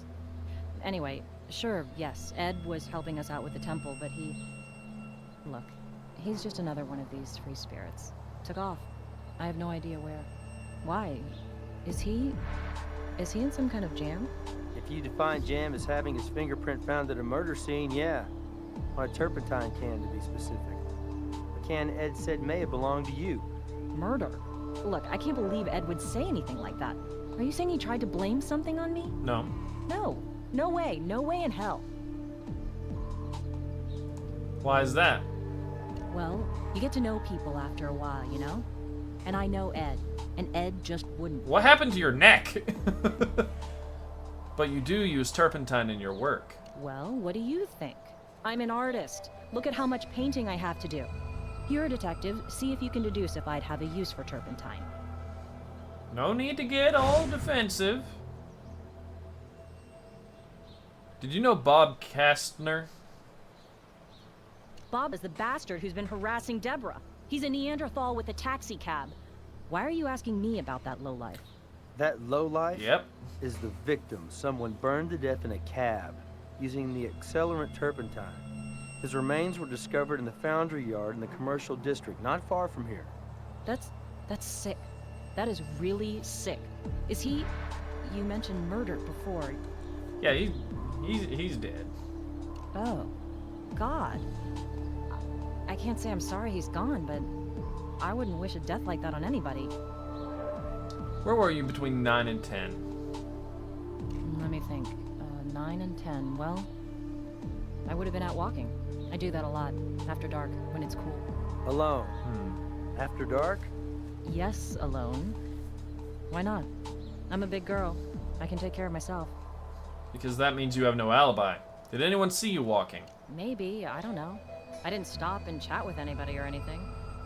Anyway, sure, yes, Ed was helping us out with the temple, but he... Look, he's just another one of these free spirits. Took off. I have no idea where. Why? Is he in some kind of jam? If you define jam as having his fingerprint found at a murder scene, yeah. On a turpentine can, to be specific. A can Ed said may have belonged to you. Murder? Look, I can't believe Ed would say anything like that. Are you saying he tried to blame something on me? No. No. No way in hell. Why is that? Well, you get to know people after a while, you know? And I know Ed, and Ed just wouldn't. What happened to your neck? But you do use turpentine in your work. Well, what do you think? I'm an artist. Look at how much painting I have to do. You're a detective. See if you can deduce if I'd have a use for turpentine. No need to get all defensive. Did you know Bob Kastner? Bob is the bastard who's been harassing Deborah. He's a Neanderthal with a taxi cab. Why are you asking me about that lowlife? That lowlife Yep. is the victim someone burned to death in a cab using the accelerant turpentine. His remains were discovered in the foundry yard in the commercial district, not far from here. That's sick. That is really sick. Is he... You mentioned murder before. Yeah, he's dead. Oh, God. I can't say I'm sorry he's gone, but I wouldn't wish a death like that on anybody. Where were you between 9 and 10? Let me think. 9 and 10. Well, I would have been out walking. I do that a lot, after dark, when it's cool. Alone. After dark? Yes, alone. Why not? I'm a big girl. I can take care of myself. Because that means you have no alibi. Did anyone see you walking? Maybe, I don't know. I didn't stop and chat with anybody or anything.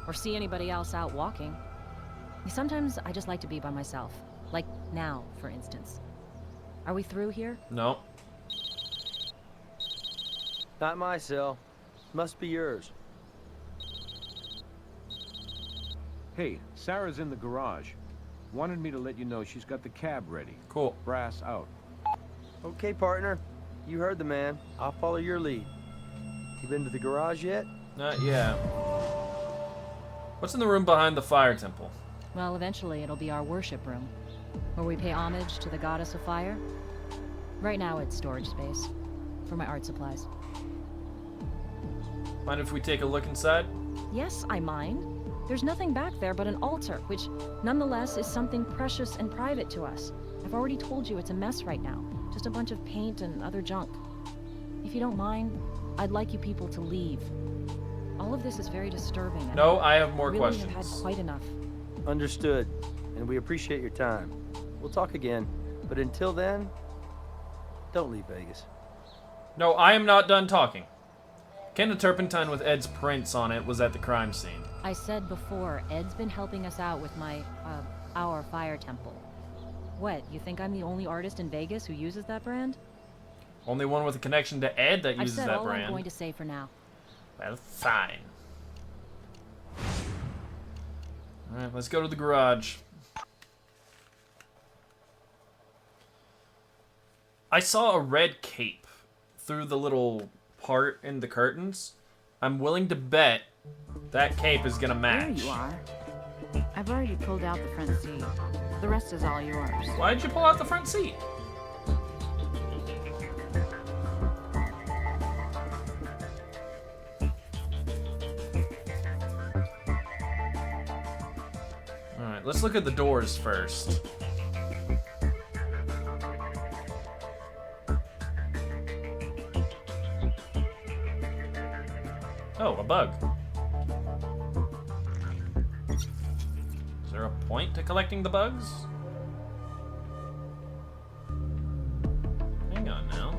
Or see anybody else out walking. Sometimes I just like to be by myself. Like now, for instance. Are we through here? No. Not my cell. Must be yours. Hey, Sarah's in the garage. Wanted me to let you know she's got the cab ready. Cool. Brass out. Okay, partner. You heard the man. I'll follow your lead. You been to the garage yet? Not yet. What's in the room behind the fire temple? Well, eventually it'll be our worship room, where we pay homage to the goddess of fire. Right now it's storage space for my art supplies. Mind if we take a look inside? Yes, I mind. There's nothing back there but an altar, which nonetheless is something precious and private to us. I've already told you it's a mess right now. Just a bunch of paint and other junk. If you don't mind, I'd like you people to leave. All of this is very disturbing. And No, I have more really questions. have had quite enough. Understood. And we appreciate your time. We'll talk again. But until then, don't leave Vegas. No, I am not done talking. Can the turpentine with Ed's prints on it was at the crime scene? I said before, Ed's been helping us out with our fire temple. What, you think I'm the only artist in Vegas who uses that brand? Only one with a connection to Ed that I've uses said that all brand. I'm going to say for now. Well, fine. Alright, let's go to the garage. I saw a red cape through the little part in the curtains. I'm willing to bet that cape is gonna match. There you are. I've already pulled out the front seat. The rest is all yours. Why'd you pull out the front seat? Alright, let's look at the doors first. Oh, a bug. Is there a point to collecting the bugs? Hang on now.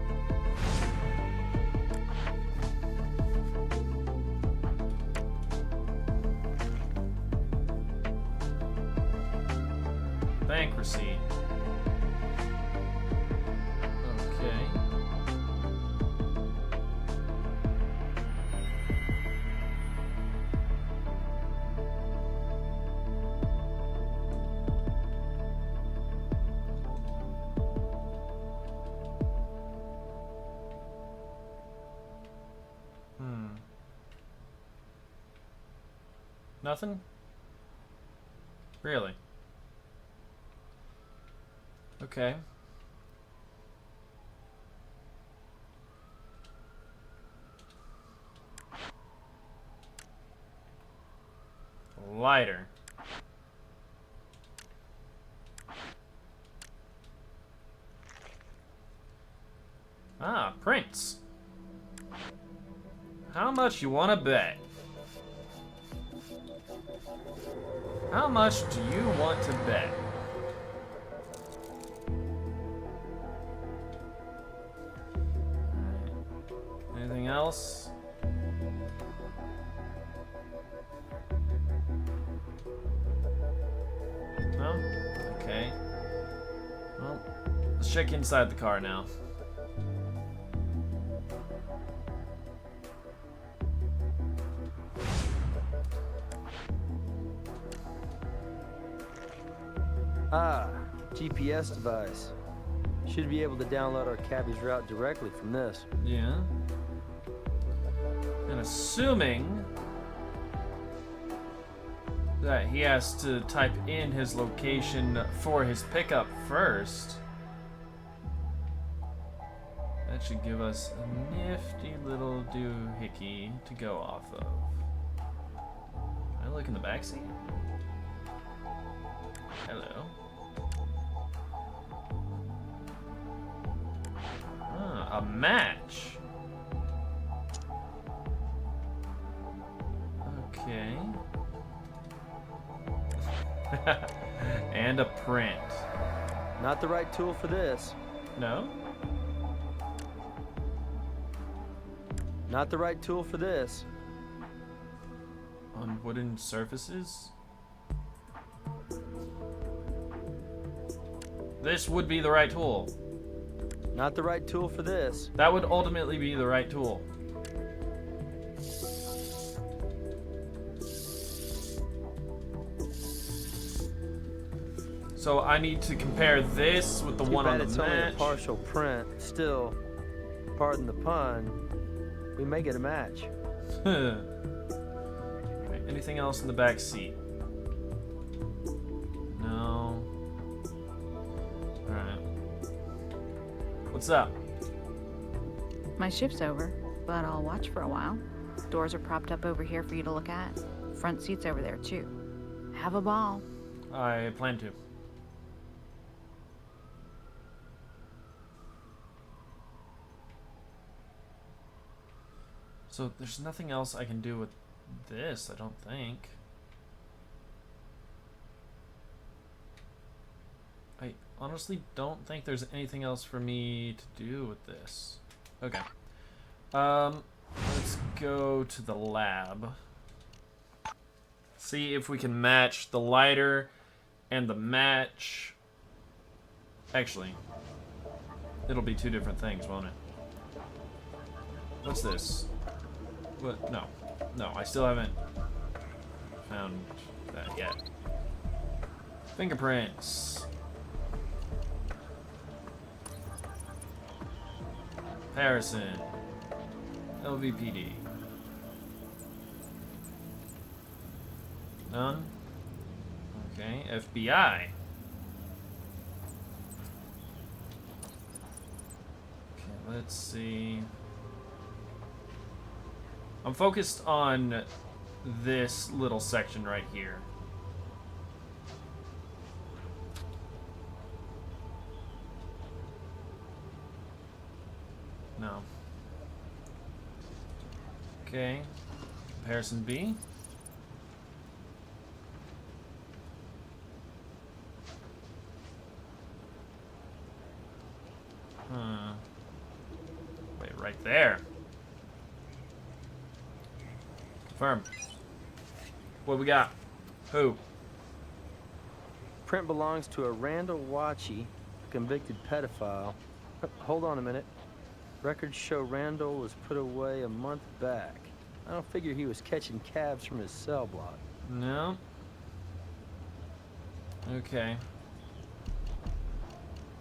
Bank receipt. Okay. Nothing? Really? Okay. Lighter. Ah, prints. How much you want to bet? How much do you want to bet? Anything else? No? Okay. Well, let's check inside the car now. Ah, GPS device. Should be able to download our cabby's route directly from this. Yeah. And assuming that he has to type in his location for his pickup first, that should give us a nifty little doohickey to go off of. Can I look in the backseat? Hello. Ah, a match. Okay. And a print. Not the right tool for this. No? Not the right tool for this. On wooden surfaces? This would be the right tool. Not the right tool for this. That would ultimately be the right tool. So I need to compare this with the Too one on bad the it's only match. a partial print. Still, pardon the pun, we may get a match. Right, anything else in the back seat? No. Alright. What's up? My shift's over, but I'll watch for a while. Doors are propped up over here for you to look at. Front seat's over there, too. Have a ball. I plan to. So there's nothing else I can do with this, I don't think. I honestly don't think there's anything else for me to do with this. Okay. Let's go to the lab. See if we can match the lighter and the match. Actually, it'll be two different things, won't it? What's this? What? No. No, I still haven't found that yet. Fingerprints. Harrison. LVPD. None. Okay, FBI. Okay, let's see. I'm focused on this little section right here. No. Okay. Comparison B. Wait, right there. Confirm. What we got? Who? Print belongs to a Randall Watchy, a convicted pedophile. Hold on a minute. Records show Randall was put away a month back. I don't figure he was catching cabs from his cell block. No. Okay.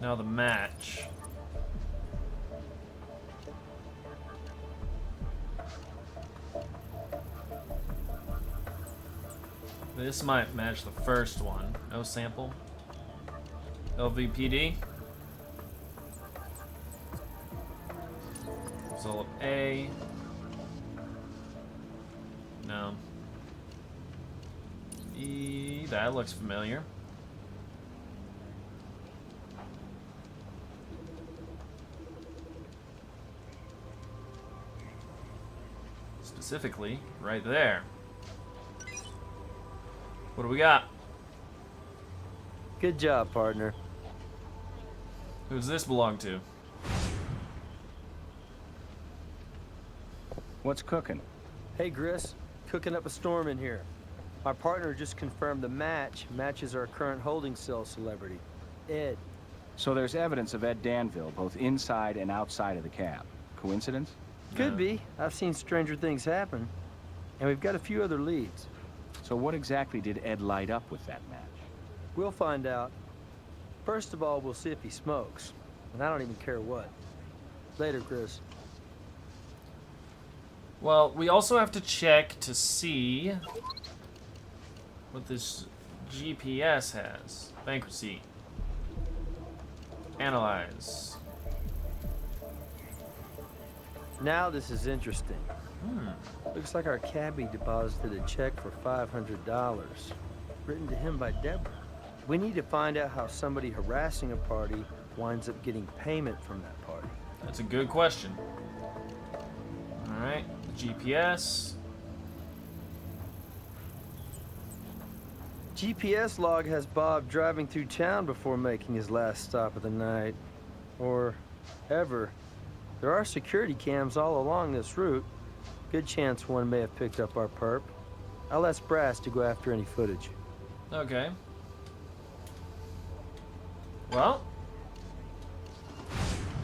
Now the match. This might match the first one. No sample. LVPD. Result A. No. E. That looks familiar. Specifically, right there. What do we got? Good job, partner. Who does this belong to? What's cooking? Hey, Gris. Cooking up a storm in here. Our partner just confirmed the match matches our current holding cell celebrity, Ed. So there's evidence of Ed Danville, both inside and outside of the cab. Coincidence? Could be. I've seen stranger things happen. And we've got a few other leads. So what exactly did Ed light up with that match? We'll find out. First of all, we'll see if he smokes. And I don't even care what. Later, Chris. Well, we also have to check to see what this GPS has. Bank receipt. Analyze. Now this is interesting. Looks like our cabby deposited a check for $500, written to him by Deborah. We need to find out how somebody harassing a party winds up getting payment from that party. That's a good question. Alright, the GPS. GPS log has Bob driving through town before making his last stop of the night. Or ever. There are security cams all along this route, Good chance one may have picked up our perp. I'll ask Brass to go after any footage. Okay. Well,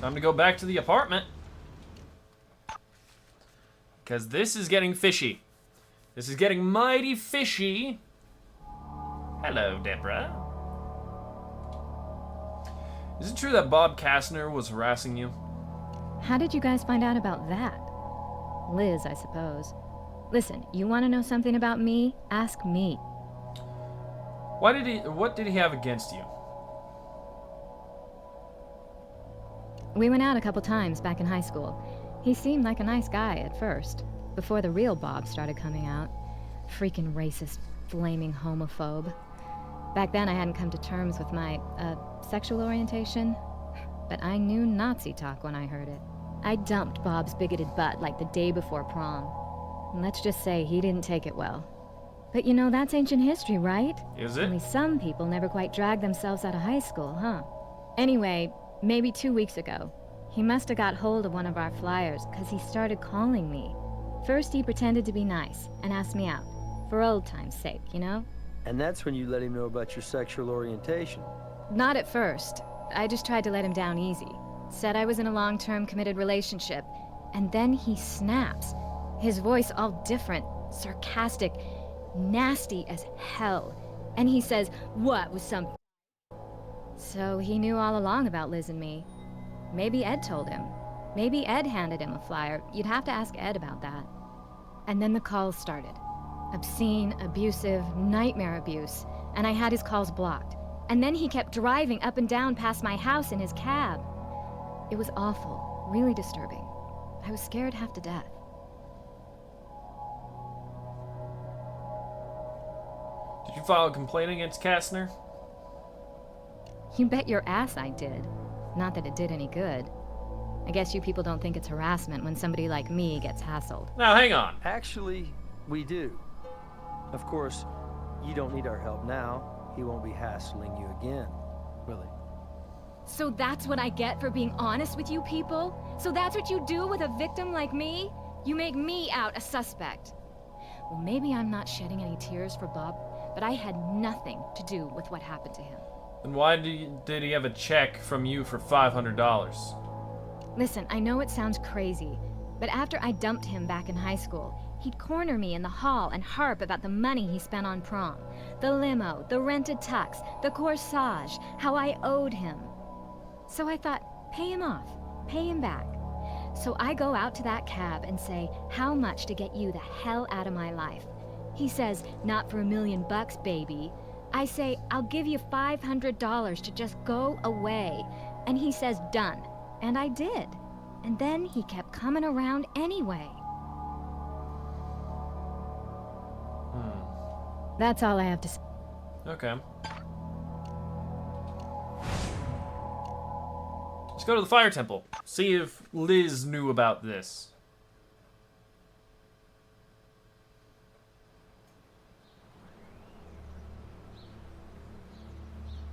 time to go back to the apartment. Because this is getting fishy. This is getting mighty fishy. Hello, Deborah. Is it true that Bob Kastner was harassing you? How did you guys find out about that? Liz, I suppose. Listen, you want to know something about me? Ask me. What did he have against you? We went out a couple times back in high school. He seemed like a nice guy at first, before the real Bob started coming out. Freaking racist, flaming homophobe. Back then I hadn't come to terms with my, sexual orientation, but I knew Nazi talk when I heard it. I dumped Bob's bigoted butt like the day before prom. Let's just say he didn't take it well. But you know, that's ancient history, right? Is it? Only some people never quite drag themselves out of high school, huh? Anyway, maybe 2 weeks ago, he must have got hold of one of our flyers, because he started calling me. First he pretended to be nice, and asked me out. For old time's sake, you know? And that's when you let him know about your sexual orientation. Not at first. I just tried to let him down easy. Said I was in a long-term committed relationship. And then he snaps. His voice all different, sarcastic, nasty as hell. And he says, what was some... So he knew all along about Liz and me. Maybe Ed told him. Maybe Ed handed him a flyer. You'd have to ask Ed about that. And then the calls started. Obscene, abusive, nightmare abuse. And I had his calls blocked. And then he kept driving up and down past my house in his cab. It was awful, really disturbing. I was scared half to death. Did you file a complaint against Kastner? You bet your ass I did. Not that it did any good. I guess you people don't think it's harassment when somebody like me gets hassled. Now, hang on. Actually, we do. Of course, you don't need our help now. He won't be hassling you again, will he? So that's what I get for being honest with you people? So that's what you do with a victim like me? You make me out a suspect. Well, maybe I'm not shedding any tears for Bob, but I had nothing to do with what happened to him. Then why did he have a check from you for $500? Listen, I know it sounds crazy, but after I dumped him back in high school, he'd corner me in the hall and harp about the money he spent on prom. The limo, the rented tux, the corsage, how I owed him. So I thought, pay him off, pay him back. So I go out to that cab and say, how much to get you the hell out of my life? He says, not for $1 million, baby. I say, I'll give you $500 to just go away. And he says, done. And I did. And then he kept coming around anyway. That's all I have to say. Okay. Let's go to the fire temple. See if Liz knew about this.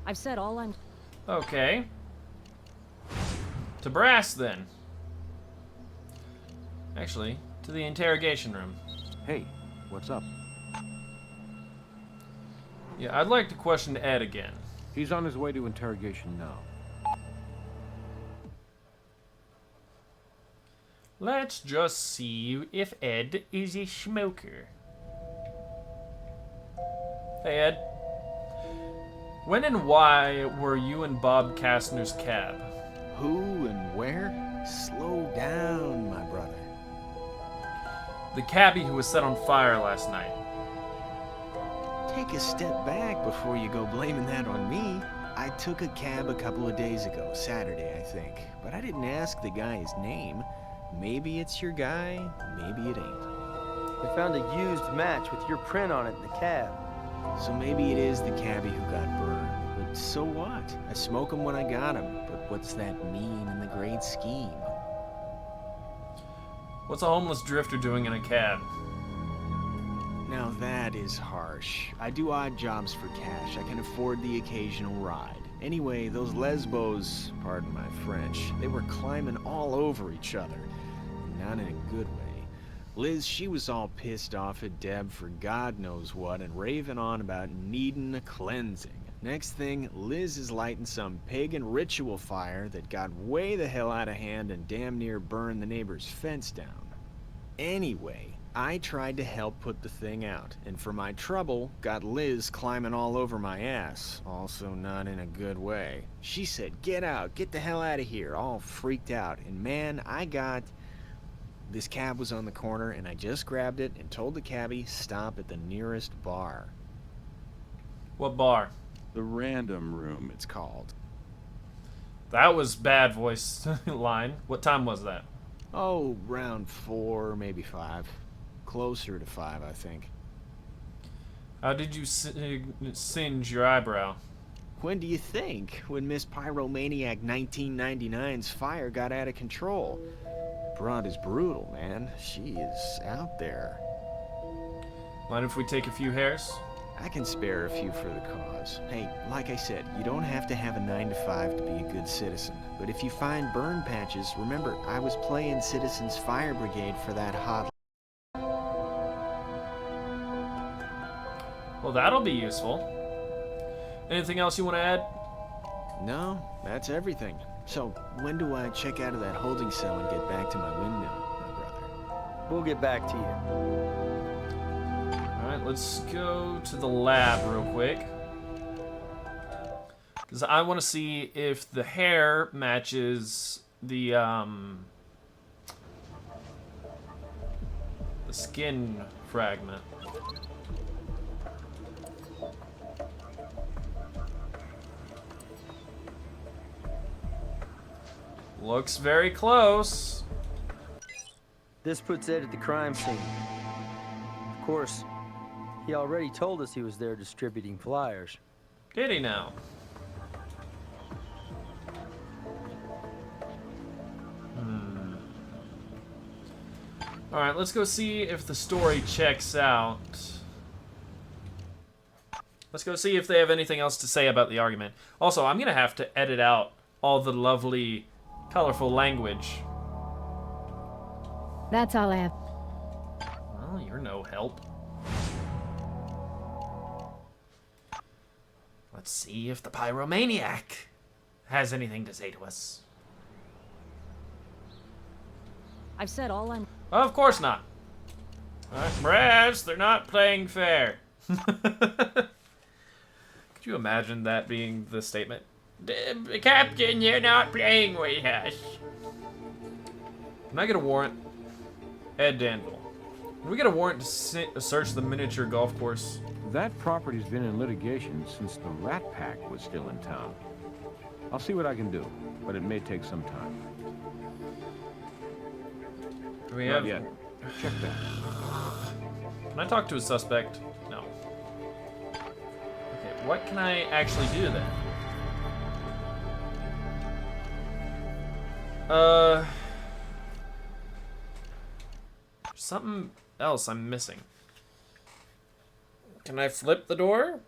I've said all I'm... Okay. To Brass, then. Actually, to the interrogation room. Hey, what's up? Yeah, I'd like to question Ed again. He's on his way to interrogation now. Let's just see if Ed is a smoker. Hey, Ed. When and why were you in Bob Kastner's cab? Who and where? Slow down, my brother. The cabbie who was set on fire last night. Take a step back before you go blaming that on me. I took a cab a couple of days ago, Saturday, I think. But I didn't ask the guy his name. Maybe it's your guy, maybe it ain't. We found a used match with your print on it in the cab. So maybe it is the cabbie who got burned. But so what? I smoke him when I got him. But what's that mean in the great scheme? What's a homeless drifter doing in a cab? Now that is harsh. I do odd jobs for cash. I can afford the occasional ride. Anyway, those lesbos, pardon my French, they were climbing all over each other. And not in a good way. Liz, she was all pissed off at Deb for God knows what and raving on about needing a cleansing. Next thing, Liz is lighting some pagan ritual fire that got way the hell out of hand and damn near burned the neighbor's fence down. Anyway, I tried to help put the thing out, and for my trouble, got Liz climbing all over my ass, also not in a good way. She said, "Get out, get the hell out of here," all freaked out, and man, This cab was on the corner, and I just grabbed it and told the cabbie, stop at the nearest bar. What bar? The Random Room, it's called. That was bad voice line. What time was that? Oh, round 4, maybe 5. Closer to 5, I think. How did you singe your eyebrow? When do you think? When Miss Pyromaniac 1999's fire got out of control. Broad is brutal, man. She is out there. Mind if we take a few hairs? I can spare a few for the cause. Hey, like I said, you don't have to have a 9 to 5 to be a good citizen. But if you find burn patches, remember, I was playing Citizens Fire Brigade for that hot... Well, that'll be useful. Anything else you want to add? No, that's everything. So, when do I check out of that holding cell and get back to my windmill, my brother? We'll get back to you. Alright, let's go to the lab real quick. Because I want to see if the hair matches the skin fragment. Looks very close. This puts Ed at the crime scene. Of course, he already told us he was there distributing flyers. Did he now? Alright, let's go see if the story checks out. Let's go see if they have anything else to say about the argument. Also, I'm going to have to edit out all the lovely, colorful language. That's all I have. Well, you're no help. Let's see if the pyromaniac has anything to say to us. I've said all I'm... Of course not. Brass, they're not playing fair. Could you imagine that being the statement? Captain, you're not playing with us. Can I get a warrant? Ed Danville. Can we get a warrant to search the miniature golf course? That property's been in litigation since the Rat Pack was still in town. I'll see what I can do, but it may take some time. Do we Not have... yet. Check that. Can I talk to a suspect? No. Okay, what can I actually do then? Something else I'm missing. Can I flip the door?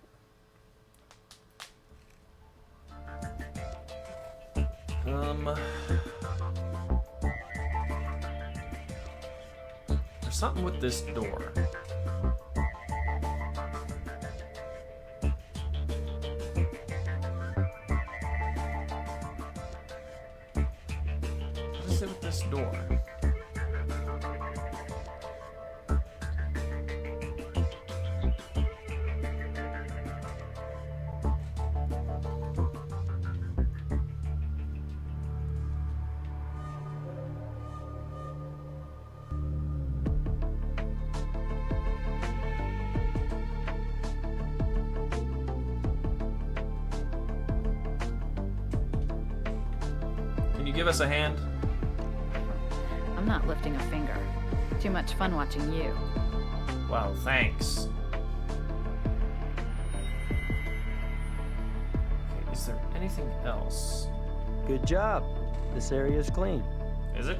There's something with this door. What is it with this door? Can you give us a hand? I'm not lifting a finger. Too much fun watching you. Wow, thanks. Okay, is there anything else? Good job. This area's clean. Is it?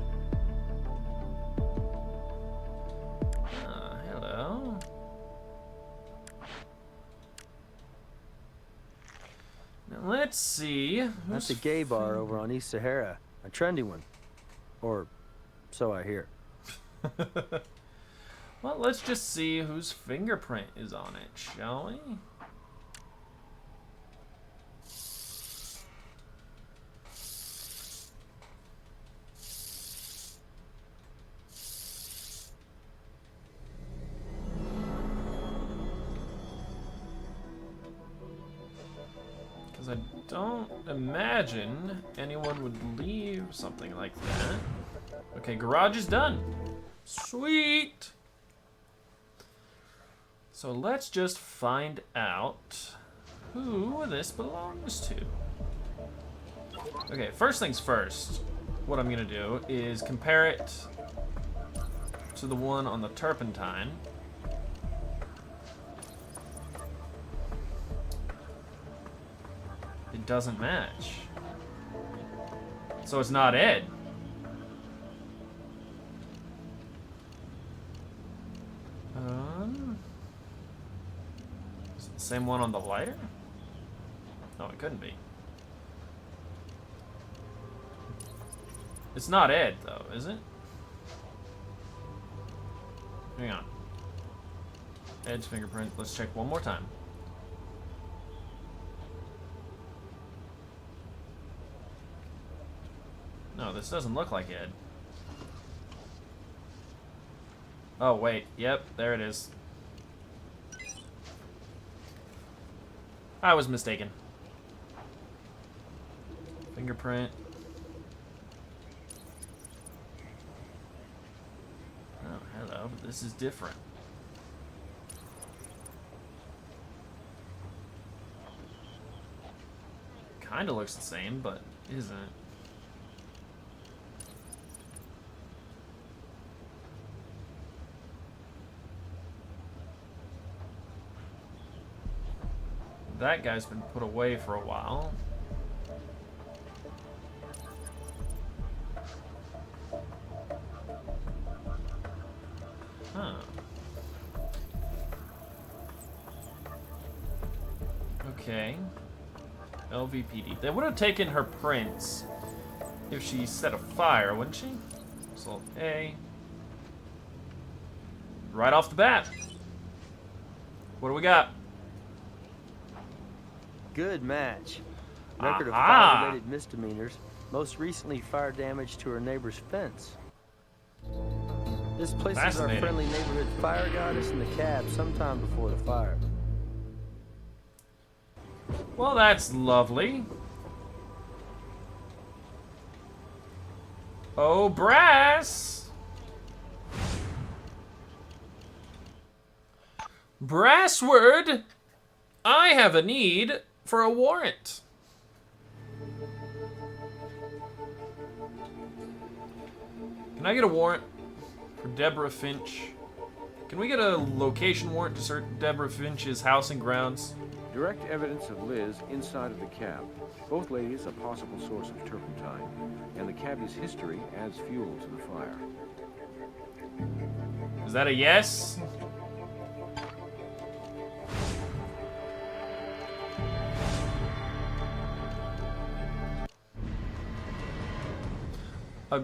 Hello. Now let's see. That's a gay bar over on East Sahara. A trendy one. Or so I hear. Well, let's just see whose fingerprint is on it, shall we? Because I don't imagine anyone would leave something like that. Okay, garage is done. Sweet! So let's just find out who this belongs to. Okay, first things first. What I'm gonna do is compare it to the one on the turpentine. It doesn't match. So it's not Ed. Is it the same one on the lighter? No, it couldn't be. It's not Ed, though, is it? Hang on. Ed's fingerprint. Let's check one more time. No, this doesn't look like Ed. Oh, wait. Yep, there it is. I was mistaken. Fingerprint. Oh, hello. This is different. Kinda looks the same, but isn't. That guy's been put away for a while. Huh. Okay. LVPD. They would have taken her prints if she set a fire, wouldn't she? So A. Right off the bat. What do we got? Good match. Record of Aha! fire-related misdemeanors. Most recently, fire damage to her neighbor's fence. This places our Fascinating. friendly neighborhood fire goddess in the cab sometime before the fire. Well, that's lovely. Oh, brass! Brassword! I have a need for a warrant. Can I get a warrant for Deborah Finch? Can we get a location warrant to search Deborah Finch's house and grounds? Direct evidence of Liz inside of the cab. Both ladies a possible source of turpentine, and the cabbie's history adds fuel to the fire. Is that a yes?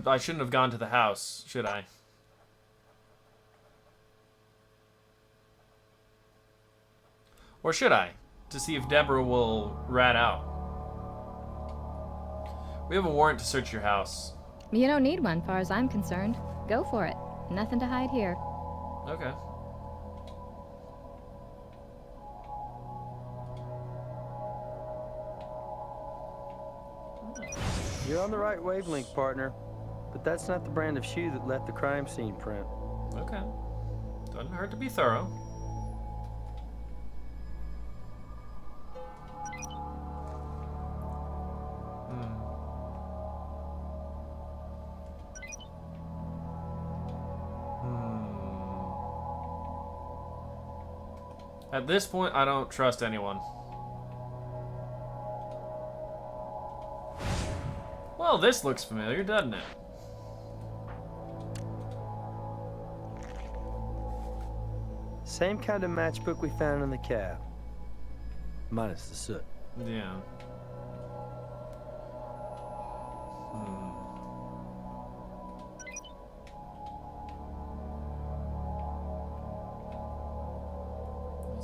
I shouldn't have gone to the house, should I? Or should I? To see if Deborah will rat out. We have a warrant to search your house. You don't need one, far as I'm concerned. Go for it. Nothing to hide here. Okay. You're on the right wavelength, partner. But that's not the brand of shoe that left the crime scene print. Okay. Doesn't hurt to be thorough. At this point, I don't trust anyone. Well, this looks familiar, doesn't it? Same kind of matchbook we found in the cab. Minus the soot. Yeah.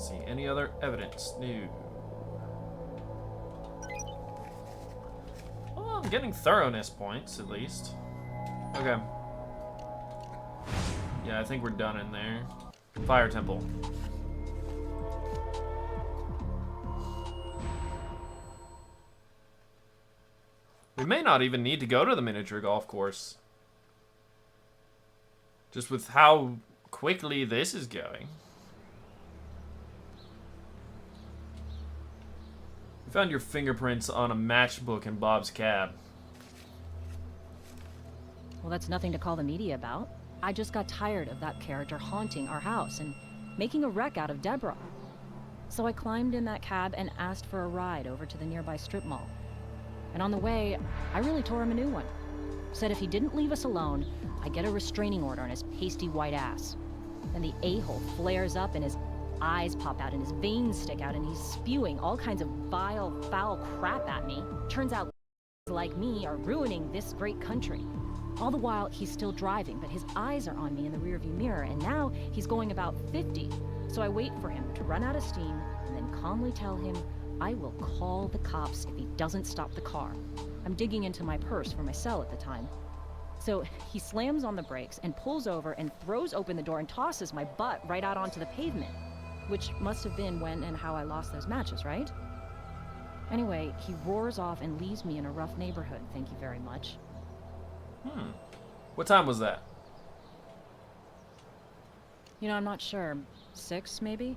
Let's see, any other evidence? No. Well, I'm getting thoroughness points, at least. Okay. Yeah, I think we're done in there. Fire temple. We may not even need to go to the miniature golf course. Just with how quickly this is going. We found your fingerprints on a matchbook in Bob's cab. Well, that's nothing to call the media about. I just got tired of that character haunting our house and making a wreck out of Deborah. So I climbed in that cab and asked for a ride over to the nearby strip mall. And on the way, I really tore him a new one. Said if he didn't leave us alone, I'd get a restraining order on his pasty white ass. Then the a-hole flares up and his eyes pop out and his veins stick out and he's spewing all kinds of vile, foul crap at me. Turns out like me are ruining this great country. All the while, he's still driving, but his eyes are on me in the rearview mirror, and now he's going about 50. So I wait for him to run out of steam, and then calmly tell him I will call the cops if he doesn't stop the car. I'm digging into my purse for my cell at the time. So he slams on the brakes and pulls over and throws open the door and tosses my butt right out onto the pavement, which must have been when and how I lost those matches, right? Anyway, he roars off and leaves me in a rough neighborhood, thank you very much. What time was that? You know, I'm not sure. 6, maybe?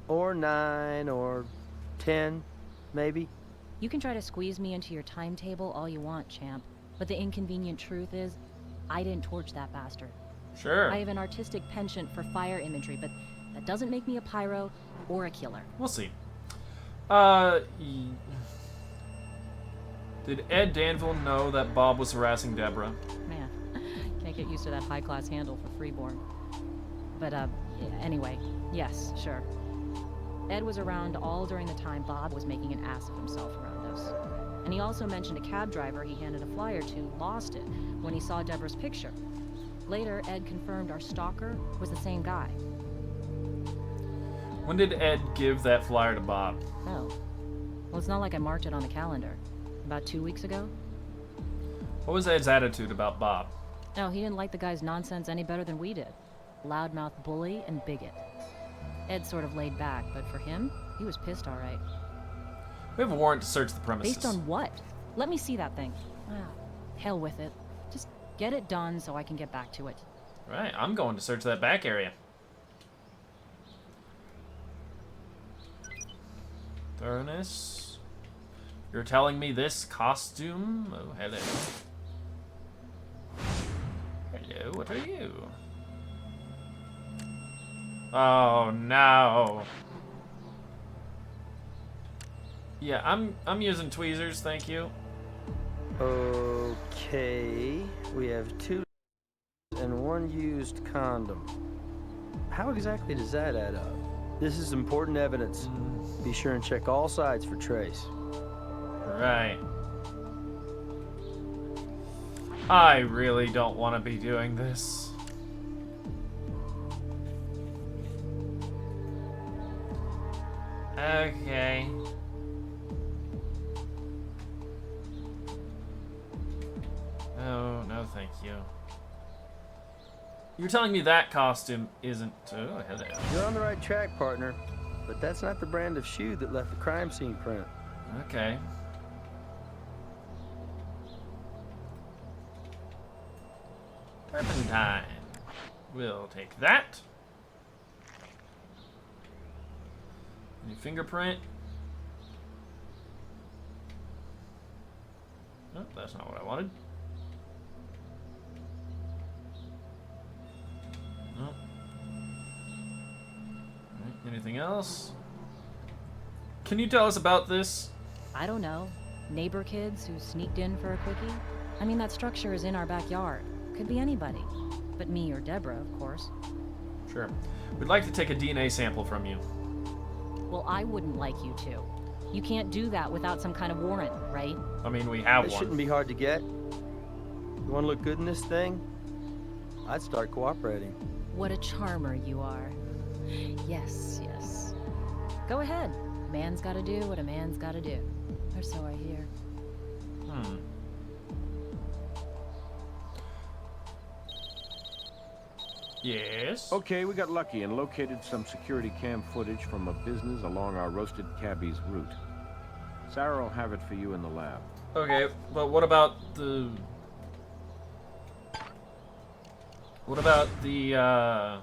Or 9, or 10, maybe. You can try to squeeze me into your timetable all you want, champ. But the inconvenient truth is, I didn't torch that bastard. Sure. I have an artistic penchant for fire imagery, but that doesn't make me a pyro or a killer. We'll see. Did Ed Danville know that Bob was harassing Deborah? Man, can't get used to that high-class handle for freeborn. But, anyway, yes, sure. Ed was around all during the time Bob was making an ass of himself around us. And he also mentioned a cab driver he handed a flyer to lost it when he saw Deborah's picture. Later, Ed confirmed our stalker was the same guy. When did Ed give that flyer to Bob? Oh. Well, it's not like I marked it on the calendar. About 2 weeks ago? What was Ed's attitude about Bob? No, he didn't like the guy's nonsense any better than we did. Loudmouth bully and bigot. Ed sort of laid back, but for him, he was pissed all right. We have a warrant to search the premises. Based on what? Let me see that thing. Ah, hell with it. Just get it done so I can get back to it. Right, I'm going to search that back area. Thoroughness. You're telling me this costume? Oh, hello. Hello, what are you? Oh, no. Yeah, I'm using tweezers, thank you. Okay, we have 2 and 1 used condom. How exactly does that add up? This is important evidence. Be sure and check all sides for trace. Right. I really don't want to be doing this. Okay. Oh, no thank you. You're telling me that costume isn't... Oh, hello. You're on the right track, partner. But that's not the brand of shoe that left the crime scene print. Okay. Turpentine. We'll take that. Any fingerprint? Oh, that's not what I wanted. No. Alright, anything else? Can you tell us about this? I don't know. Neighbor kids who sneaked in for a quickie? I mean, that structure is in our backyard. Could be anybody. But me or Deborah, of course. Sure. We'd like to take a DNA sample from you. Well, I wouldn't like you to. You can't do that without some kind of warrant, right? I mean, we have It one. shouldn't be hard to get. You want to look good in this thing? I'd start cooperating. What a charmer you are. Yes, yes. Go ahead. A man's gotta do what a man's gotta do. Or so I hear. Yes? Okay, we got lucky and located some security cam footage from a business along our roasted cabby's route. Sarah will have it for you in the lab. Okay, but what about the... What about the,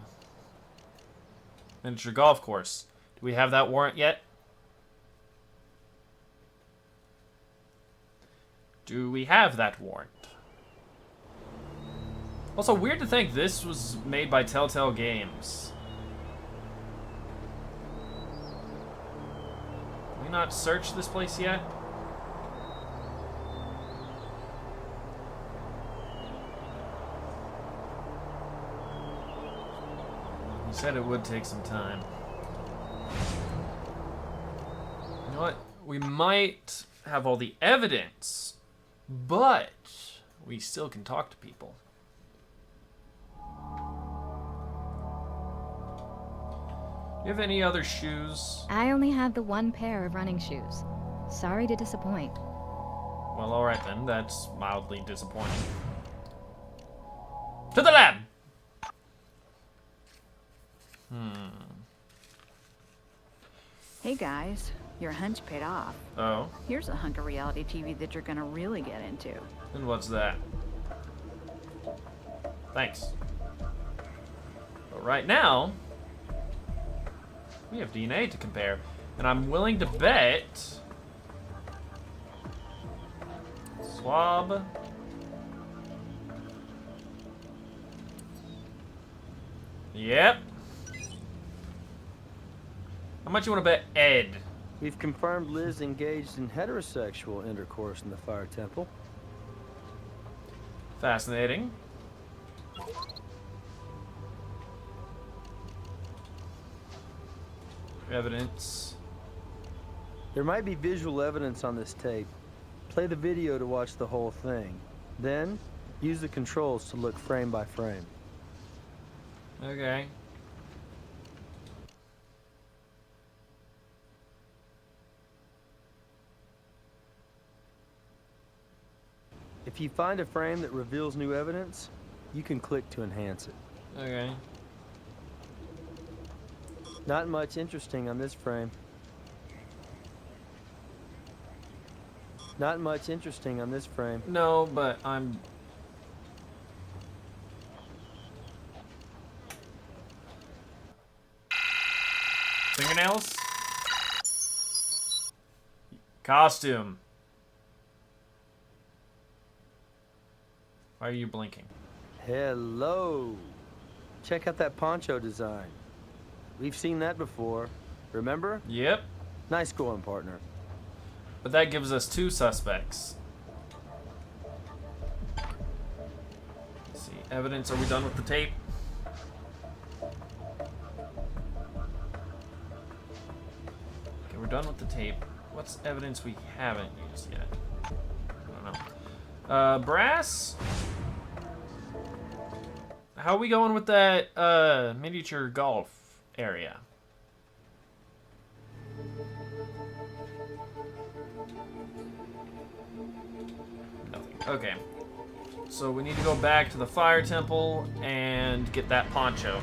miniature golf course? Do we have that warrant yet? Do we have that warrant? Also, weird to think this was made by Telltale Games. Can we not search this place yet? He said it would take some time. You know what? We might have all the evidence, but we still can talk to people. Do you have any other shoes? I only have the one pair of running shoes. Sorry to disappoint. Well, alright then. That's mildly disappointing. To the lab! Hey guys, your hunch paid off. Oh? Here's a hunk of reality TV that you're gonna really get into. And what's that? Thanks. But right now, we have DNA to compare. And I'm willing to bet... Swab... Yep. How much you want to bet Ed? We've confirmed Liz engaged in heterosexual intercourse in the fire temple. Fascinating. Evidence. There might be visual evidence on this tape. Play the video to watch the whole thing. Then, use the controls to look frame by frame. Okay. If you find a frame that reveals new evidence, you can click to enhance it. Okay. Not much interesting on this frame. Not much interesting on this frame. No, but I'm... Fingernails? Costume. Why are you blinking? Hello. Check out that poncho design. We've seen that before. Remember? Yep. Nice going, partner. But that gives us 2 suspects. Let's see. Evidence. Are we done with the tape? Okay, we're done with the tape. What's evidence we haven't used yet? I don't know. Brass? How are we going with that miniature golf area? Nothing. Okay. So we need to go back to the fire temple and get that poncho.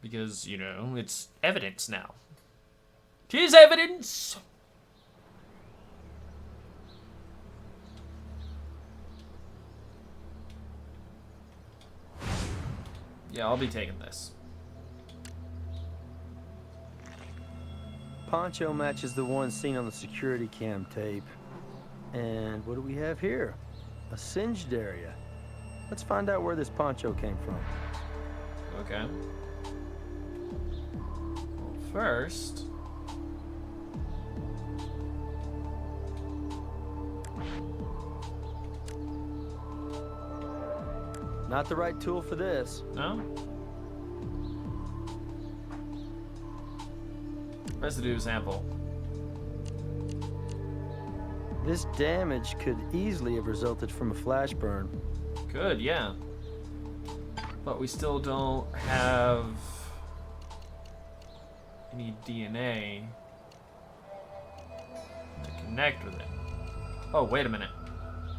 Because, you know, it's evidence now. 'Tis evidence! Yeah, I'll be taking this. Poncho matches the one seen on the security cam tape. And what do we have here? A singed area. Let's find out where this poncho came from. Okay. Well, first... Not the right tool for this. No? Residue sample. This damage could easily have resulted from a flash burn. Good, yeah. But we still don't have any DNA to connect with it. Oh, wait a minute.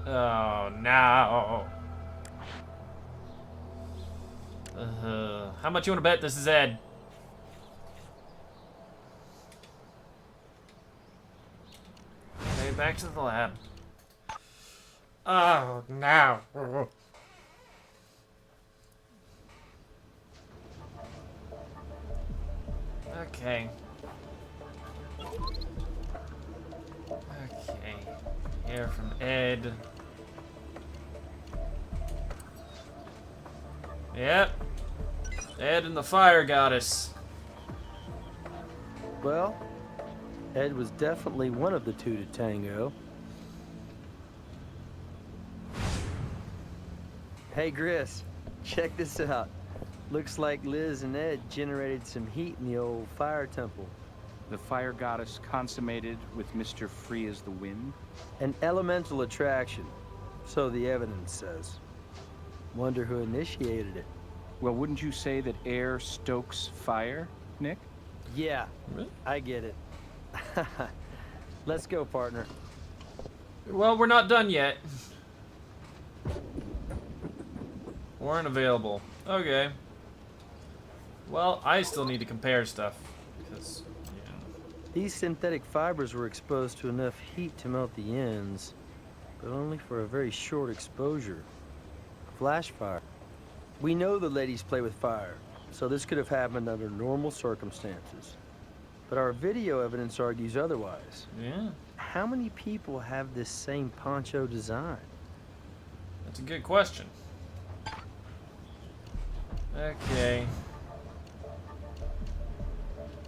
Oh, no. How much you want to bet this is Ed? Okay, back to the lab. Oh, no. Okay. Okay. Hear from Ed. Yep. Ed and the fire goddess. Well, Ed was definitely one of the two to tango. Hey, Gris, check this out. Looks like Liz and Ed generated some heat in the old fire temple. The fire goddess consummated with Mr. Free as the Wind? An elemental attraction, so the evidence says. Wonder who initiated it. Well, wouldn't you say that air stokes fire, Nick? Yeah, Really? I get it. Let's go, partner. Well, we're not done yet. Weren't available. Okay. Well, I still need to compare stuff. Because, yeah. These synthetic fibers were exposed to enough heat to melt the ends, but only for a very short exposure. Flash fire. We know the ladies play with fire, so this could have happened under normal circumstances. But our video evidence argues otherwise. Yeah. How many people have this same poncho design? That's a good question. Okay.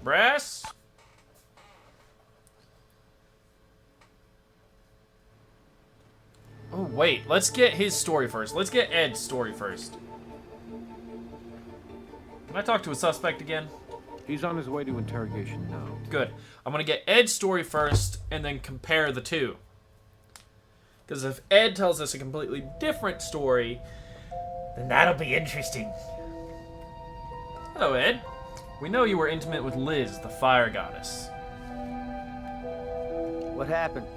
Brass? Oh, wait. Let's get his story first. Let's get Ed's story first. Can I talk to a suspect again? He's on his way to interrogation now. Good. I'm gonna get Ed's story first and then compare the two. Because if Ed tells us a completely different story, then that'll be interesting. Hello, Ed. We know you were intimate with Liz, the fire goddess. What happened?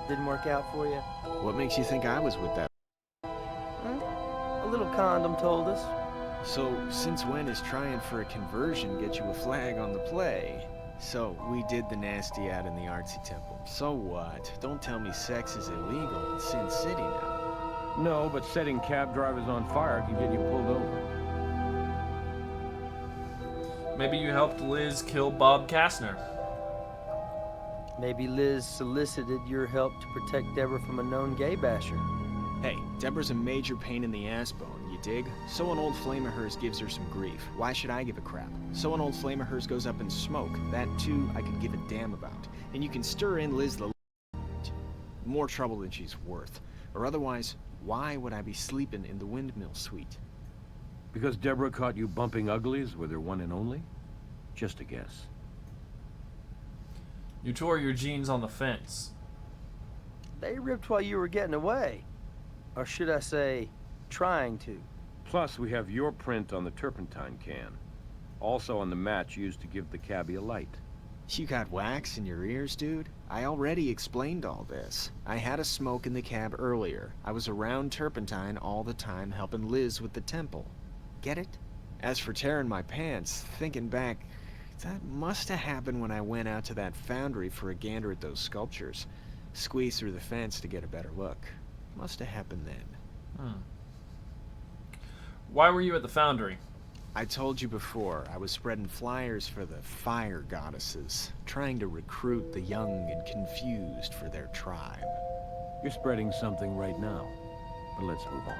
Didn't work out for you? What makes you think I was with that? A little condom told us. So, since when is trying for a conversion get you a flag on the play? So, we did the nasty out in the artsy temple. So what? Don't tell me sex is illegal in Sin City now. No, but setting cab drivers on fire can get you pulled over. Maybe you helped Liz kill Bob Kastner. Maybe Liz solicited your help to protect Deborah from a known gay basher. Hey, Deborah's a major pain in the ass bone, you dig? So an old flame of hers gives her some grief. Why should I give a crap? So an old flame of hers goes up in smoke. That, too, I could give a damn about. And you can stir in Liz the more trouble than she's worth. Or otherwise, why would I be sleeping in the windmill suite? Because Deborah caught you bumping uglies with her one and only? Just a guess. You tore your jeans on the fence. They ripped while you were getting away. Or should I say, trying to. Plus, we have your print on the turpentine can. Also on the match used to give the cabbie a light. You got wax in your ears, dude? I already explained all this. I had a smoke in the cab earlier. I was around turpentine all the time helping Liz with the temple. Get it? As for tearing my pants, thinking back, that must have happened when I went out to that foundry for a gander at those sculptures. Squeezed through the fence to get a better look. Must have happened then. Why were you at the foundry? I told you before, I was spreading flyers for the fire goddesses, trying to recruit the young and confused for their tribe. You're spreading something right now, but let's move on.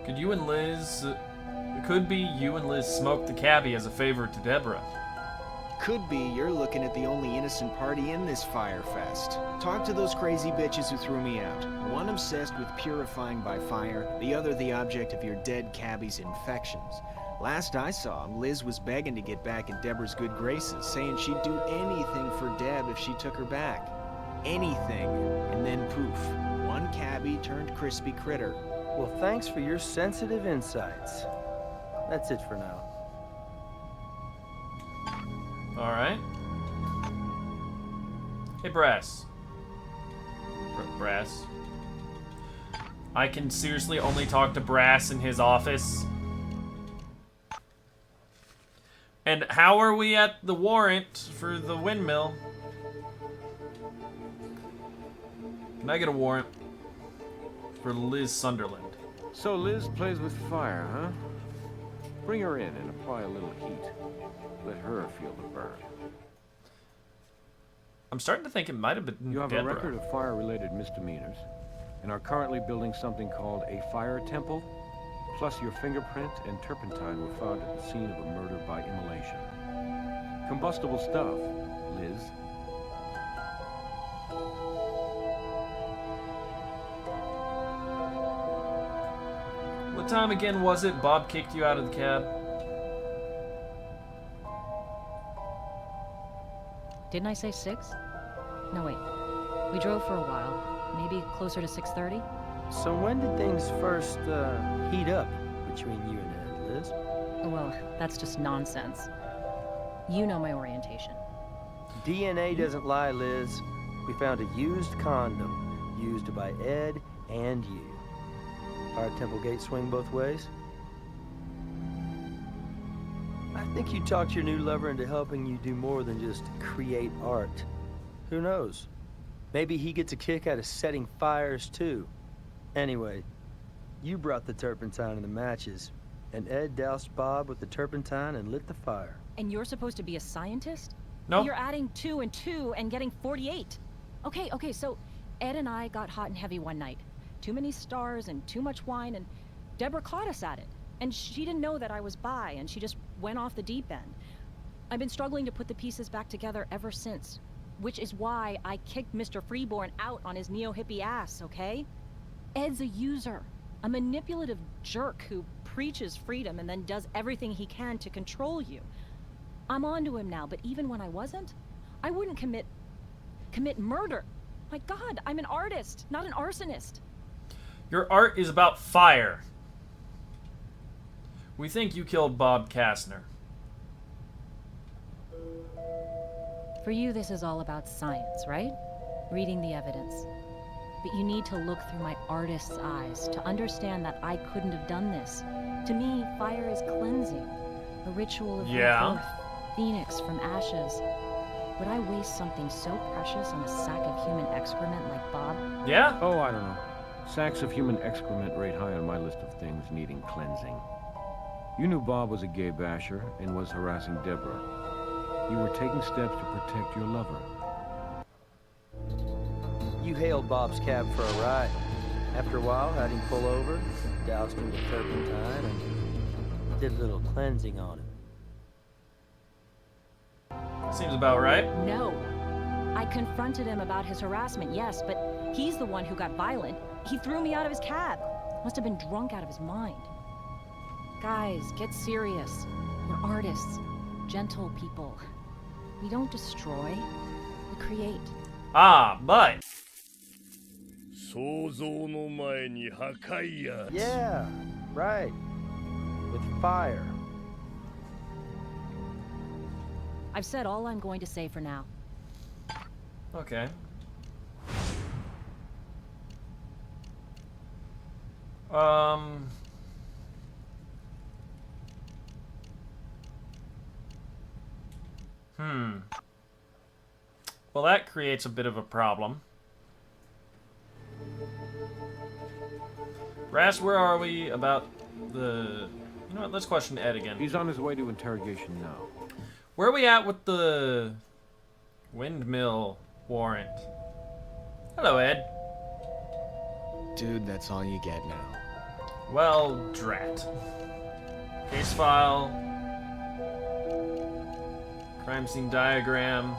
Could you and Liz... could be you and Liz smoked the cabbie as a favor to Deborah. Could be you're looking at the only innocent party in this fire fest. Talk to those crazy bitches who threw me out. One obsessed with purifying by fire, the other the object of your dead cabbie's infections. Last I saw him, Liz was begging to get back in Deborah's good graces, saying she'd do anything for Deb if she took her back. Anything. And then poof. One cabbie turned crispy critter. Well, thanks for your sensitive insights. That's it for now. Alright. Hey, Brass. Brass. I can seriously only talk to Brass in his office. And how are we at the warrant for the windmill? Can I get a warrant for Liz Sunderland? So Liz plays with fire, huh? Bring her in and apply a little heat. Let her feel the burn. I'm starting to think it might have been You have Deborah. a record of fire-related misdemeanors, and are currently building something called a fire temple. Plus your fingerprint and turpentine were found at the scene of a murder by immolation. Combustible stuff, Liz. What time again was it Bob kicked you out of the cab? Didn't I say 6? No, wait. We drove for a while. Maybe closer to 6:30? So when did things first heat up between you and Ed, Liz? Well, that's just nonsense. You know my orientation. DNA doesn't lie, Liz. We found a used condom, used by Ed and you. Our temple gate swing both ways? I think you talked your new lover into helping you do more than just create art. Who knows? Maybe he gets a kick out of setting fires, too. Anyway, you brought the turpentine and the matches, and Ed doused Bob with the turpentine and lit the fire. And you're supposed to be a scientist? No. You're adding 2 and 2 and getting 48. Okay, so Ed and I got hot and heavy one night. Too many stars and too much wine, and Deborah caught us at it. And she didn't know that I was bi, and she just went off the deep end. I've been struggling to put the pieces back together ever since, which is why I kicked Mr. Freeborn out on his neo-hippie ass, okay? Ed's a user, a manipulative jerk who preaches freedom and then does everything he can to control you. I'm onto him now, but even when I wasn't, I wouldn't commit murder. My God, I'm an artist, not an arsonist. Your art is about fire. We think you killed Bob Kastner. For you, this is all about science, right? Reading the evidence. But you need to look through my artist's eyes to understand that I couldn't have done this. To me, fire is cleansing, a ritual of rebirth, phoenix from ashes. Would I waste something so precious on a sack of human excrement like Bob? Yeah? Oh, I don't know. Sacks of human excrement rate high on my list of things needing cleansing. You knew Bob was a gay basher and was harassing Deborah. You were taking steps to protect your lover. You hailed Bob's cab for a ride. After a while, had him pull over, doused him with turpentine, and did a little cleansing on him. Seems about right. No. I confronted him about his harassment, yes, but he's the one who got violent. He threw me out of his cab. Must have been drunk out of his mind. Guys, get serious. We're artists. Gentle people. We don't destroy. We create. Ah, but... Yeah, right. With fire. I've said all I'm going to say for now. Okay. Well, that creates a bit of a problem. Brass, where are we about the... You know what, let's question Ed again. He's on his way to interrogation now. Where are we at with the windmill warrant? Hello, Ed. Dude, that's all you get now. Well, drat. Case file. Crime scene diagram.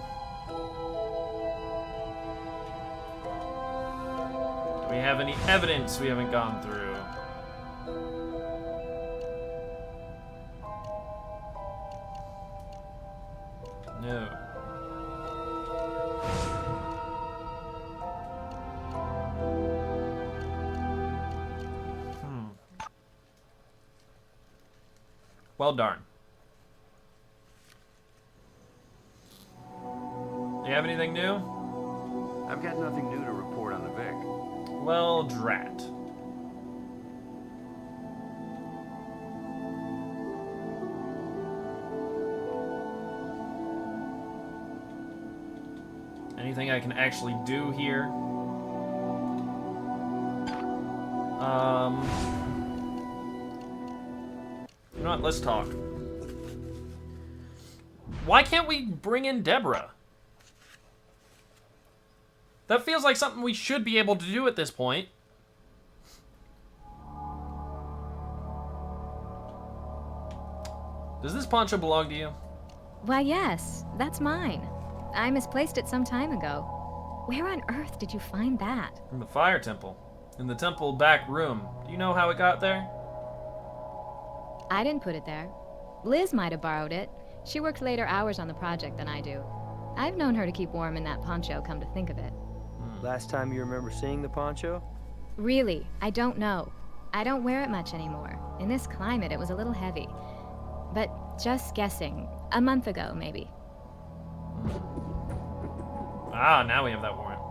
Do we have any evidence we haven't gone through? No. Well, darn. You have anything new? I've got nothing new to report on the Vic. Well, drat. Anything I can actually do here? You know what? Let's talk. Why can't we bring in Deborah? That feels like something we should be able to do at this point. Does this poncho belong to you? Why, yes, that's mine. I misplaced it some time ago. Where on earth did you find that? From the fire temple. In the temple back room. Do you know how it got there? I didn't put it there. Liz might have borrowed it. She works later hours on the project than I do. I've known her to keep warm in that poncho, come to think of it. Last time you remember seeing the poncho? Really, I don't know. I don't wear it much anymore. In this climate, it was a little heavy. But just guessing, a month ago, maybe. Ah, now we have that warrant.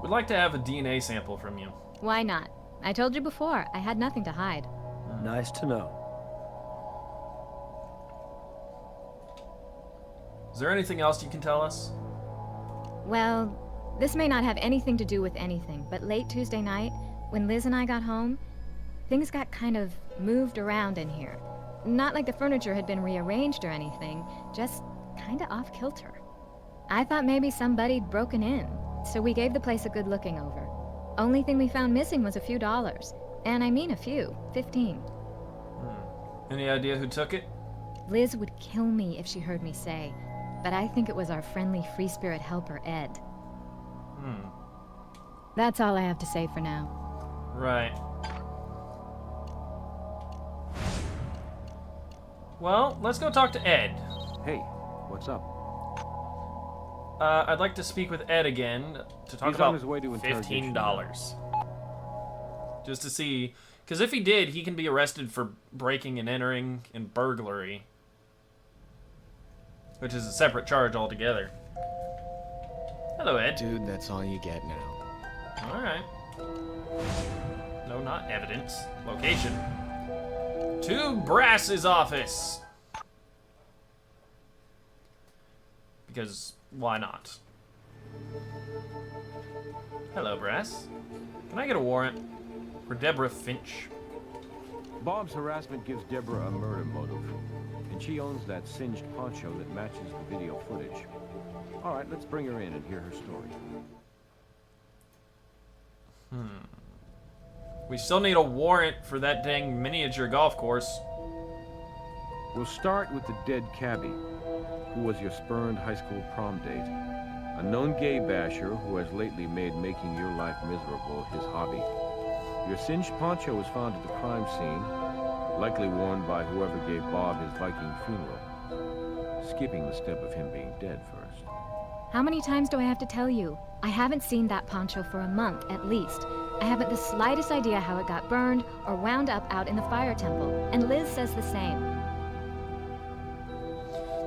We'd like to have a DNA sample from you. Why not? I told you before, I had nothing to hide. Nice to know. Is there anything else you can tell us? Well, this may not have anything to do with anything, but late Tuesday night, when Liz and I got home, things got kind of moved around in here. Not like the furniture had been rearranged or anything, just kinda off kilter. I thought maybe somebody'd broken in, so we gave the place a good looking over. Only thing we found missing was a few dollars. And I mean a few, 15. Any idea who took it? Liz would kill me if she heard me say, but I think it was our friendly free spirit helper, Ed. That's all I have to say for now. Right. Well, let's go talk to Ed. Hey, what's up? I'd like to speak with Ed again to talk He's about on his way to interrogation $15. Just to see, because if he did, he can be arrested for breaking and entering and burglary, which is a separate charge altogether. Hello, Ed. Dude, that's all you get now. All right. No, not evidence. Location. To Brass's office. Because why not? Hello, Brass. Can I get a warrant for Deborah Finch? Bob's harassment gives Deborah a murder motive, and she owns that singed poncho that matches the video footage. All right, let's bring her in and hear her story. We still need a warrant for that dang miniature golf course. We'll start with the dead cabby, who was your spurned high school prom date. A known gay basher who has lately made making your life miserable his hobby. Your singed poncho was found at the crime scene, likely worn by whoever gave Bob his Viking funeral, skipping the step of him being dead first. How many times do I have to tell you? I haven't seen that poncho for a month, at least. I haven't the slightest idea how it got burned or wound up out in the fire temple, and Liz says the same.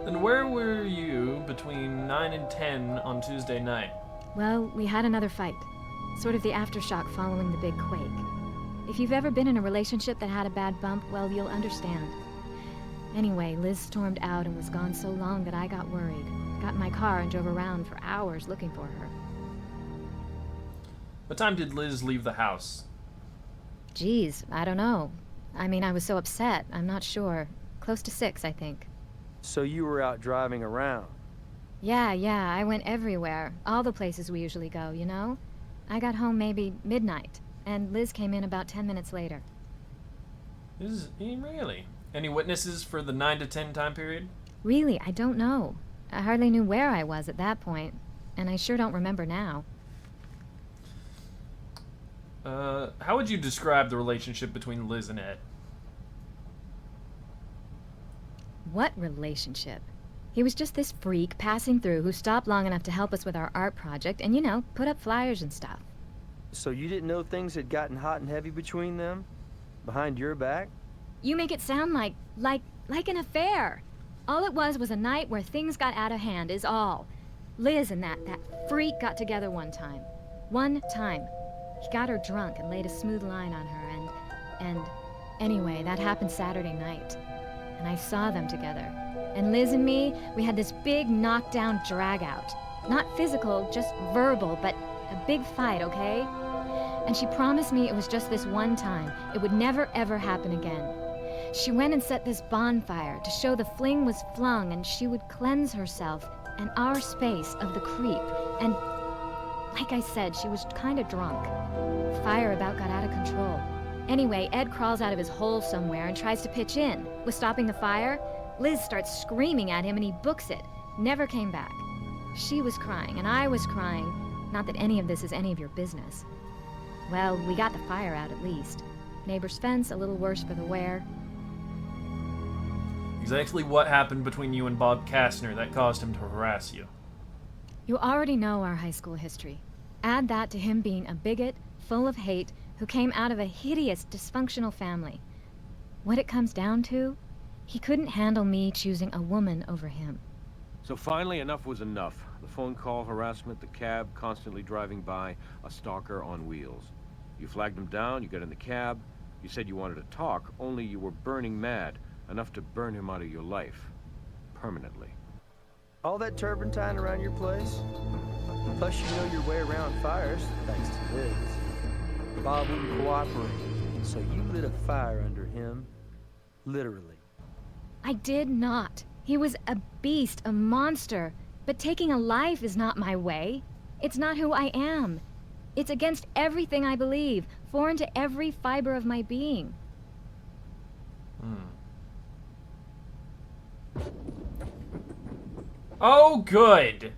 Then where were you between 9 and 10 on Tuesday night? Well, we had another fight. Sort of the aftershock following the big quake. If you've ever been in a relationship that had a bad bump, well, you'll understand. Anyway, Liz stormed out and was gone so long that I got worried. Got in my car and drove around for hours looking for her. What time did Liz leave the house? Geez, I don't know. I mean, I was so upset, I'm not sure. Close to 6, I think. So you were out driving around? Yeah, I went everywhere. All the places we usually go, you know? I got home maybe midnight, and Liz came in about 10 minutes later. Really? Any witnesses for the 9 to 10 time period? Really, I don't know. I hardly knew where I was at that point, and I sure don't remember now. How would you describe the relationship between Liz and Ed? What relationship? He was just this freak passing through who stopped long enough to help us with our art project and, you know, put up flyers and stuff. So you didn't know things had gotten hot and heavy between them? Behind your back? You make it sound like an affair. All it was a night where things got out of hand is all. Liz and that freak got together one time. One time. He got her drunk and laid a smooth line on her and anyway, that happened Saturday night. And I saw them together. And Liz and me, we had this big knockdown drag-out. Not physical, just verbal, but a big fight, okay? And she promised me it was just this one time. It would never, ever happen again. She went and set this bonfire to show the fling was flung and she would cleanse herself and our space of the creep. And like I said, she was kind of drunk. Fire about got out of control. Anyway, Ed crawls out of his hole somewhere and tries to pitch in. With stopping the fire, Liz starts screaming at him and he books it. Never came back. She was crying and I was crying. Not that any of this is any of your business. Well, we got the fire out at least. Neighbor's fence, a little worse for the wear. Exactly what happened between you and Bob Kastner that caused him to harass you? You already know our high school history. Add that to him being a bigot, full of hate, who came out of a hideous, dysfunctional family. What it comes down to, he couldn't handle me choosing a woman over him. So finally, enough was enough. The phone call harassment, the cab constantly driving by, a stalker on wheels. You flagged him down, you got in the cab, you said you wanted to talk, only you were burning mad, enough to burn him out of your life. Permanently. All that turpentine around your place? Plus you know your way around fires, thanks to Liz. Bob wouldn't cooperate, so you lit a fire under him, literally. I did not. He was a beast, a monster. But taking a life is not my way. It's not who I am. It's against everything I believe, foreign to every fiber of my being. Oh, good.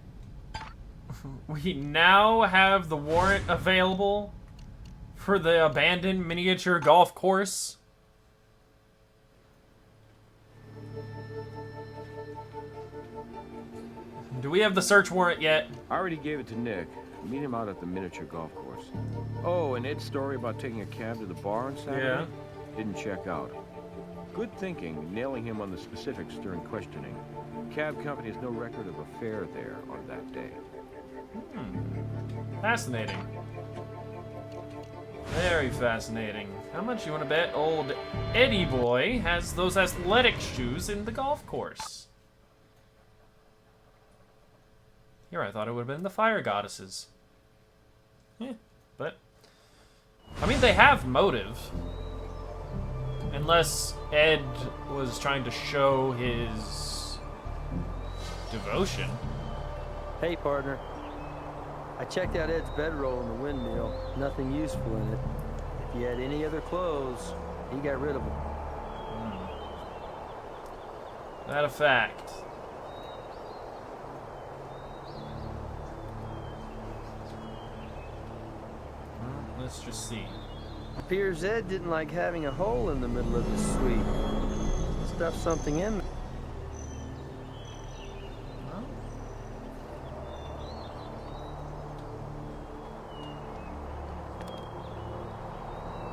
We now have the warrant available for the abandoned miniature golf course. Do we have the search warrant yet? I already gave it to Nick. Meet him out at the miniature golf course. Oh, and Ed's story about taking a cab to the bar on Saturday? Yeah. Didn't check out. Good thinking, nailing him on the specifics during questioning. Cab company has no record of a fare there on that day. Fascinating. Very fascinating. How much you want to bet old Eddie boy has those athletic shoes in the golf course? Here, I thought it would have been the fire goddesses. But I mean, they have motive. Unless Ed was trying to show his devotion. Hey, partner. I checked out Ed's bedroll in the windmill. Nothing useful in it. If he had any other clothes, he got rid of them. That a fact. Well, let's just see. Appears Ed didn't like having a hole in the middle of his suite. Stuffed something in there.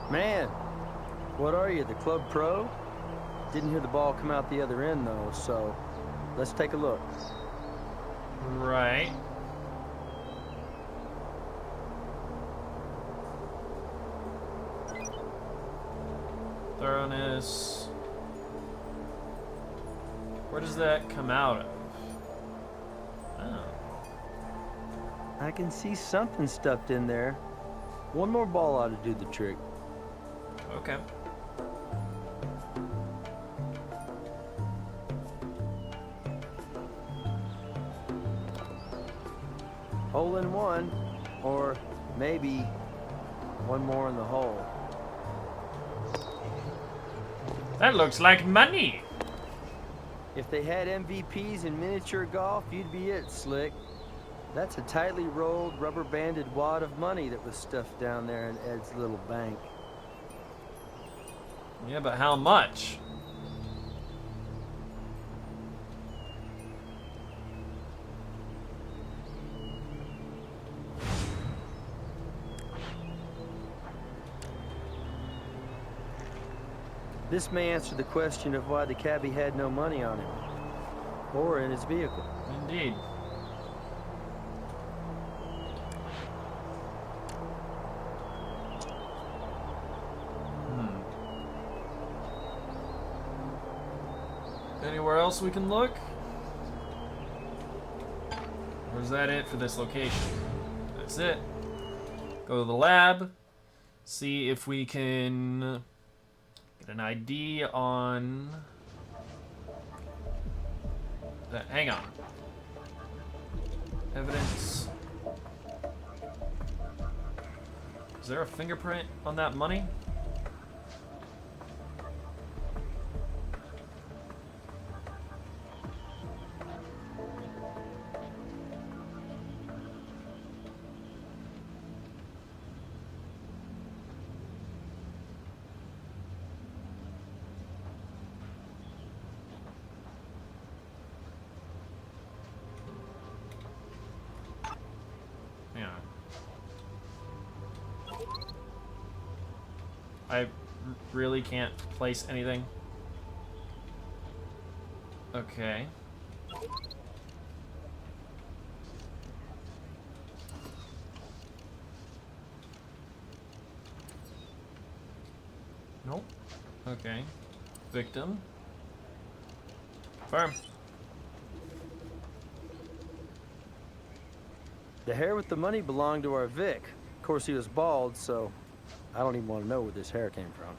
Man, what are you, the club pro? Didn't hear the ball come out the other end, though, so let's take a look. Right. Thoroughness. Where does that come out of? Oh. I can see something stuffed in there. One more ball ought to do the trick. Okay. Hole in one, or maybe one more in the hole. That looks like money. If they had MVPs in miniature golf, you'd be it, Slick. That's a tightly rolled, rubber-banded wad of money that was stuffed down there in Ed's little bank. Yeah, but how much? This may answer the question of why the cabbie had no money on him. Or in his vehicle. Indeed. Anywhere else we can look? Or is that it for this location? That's it. Go to the lab. See if we can get an ID on... hang on. Evidence. Is there a fingerprint on that money? I really can't place anything. Okay. Nope. Okay. Victim. Confirm. The hair with the money belonged to our Vic. Of course, he was bald, so I don't even want to know where this hair came from.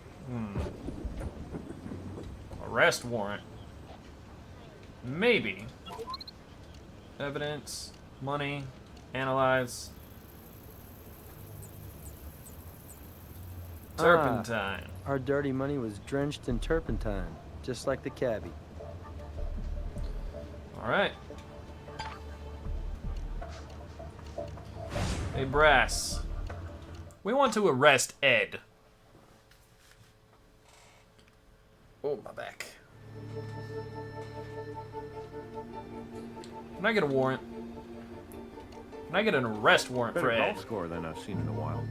Arrest warrant. Maybe. Evidence. Money. Analyze. Turpentine. Our dirty money was drenched in turpentine, just like the cabbie. Alright. Hey, Brass. We want to arrest Ed. Oh, my back. Can I get a warrant? Can I get an arrest warrant for Better Ed? golf score than I've seen in a while.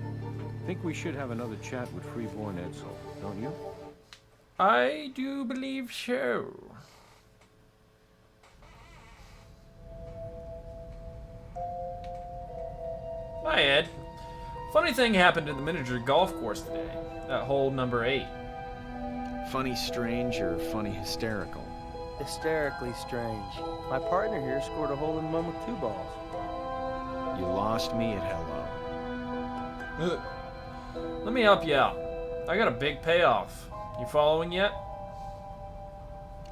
Think we should have another chat with Freeborn Edsel, don't you? I do believe so. Hi, Ed. Funny thing happened at the miniature golf course today. That hole number 8. Funny strange or funny hysterical? Hysterically strange. My partner here scored a hole-in-one with 2 balls. You lost me at hello. Let me help you out. I got a big payoff. You following yet?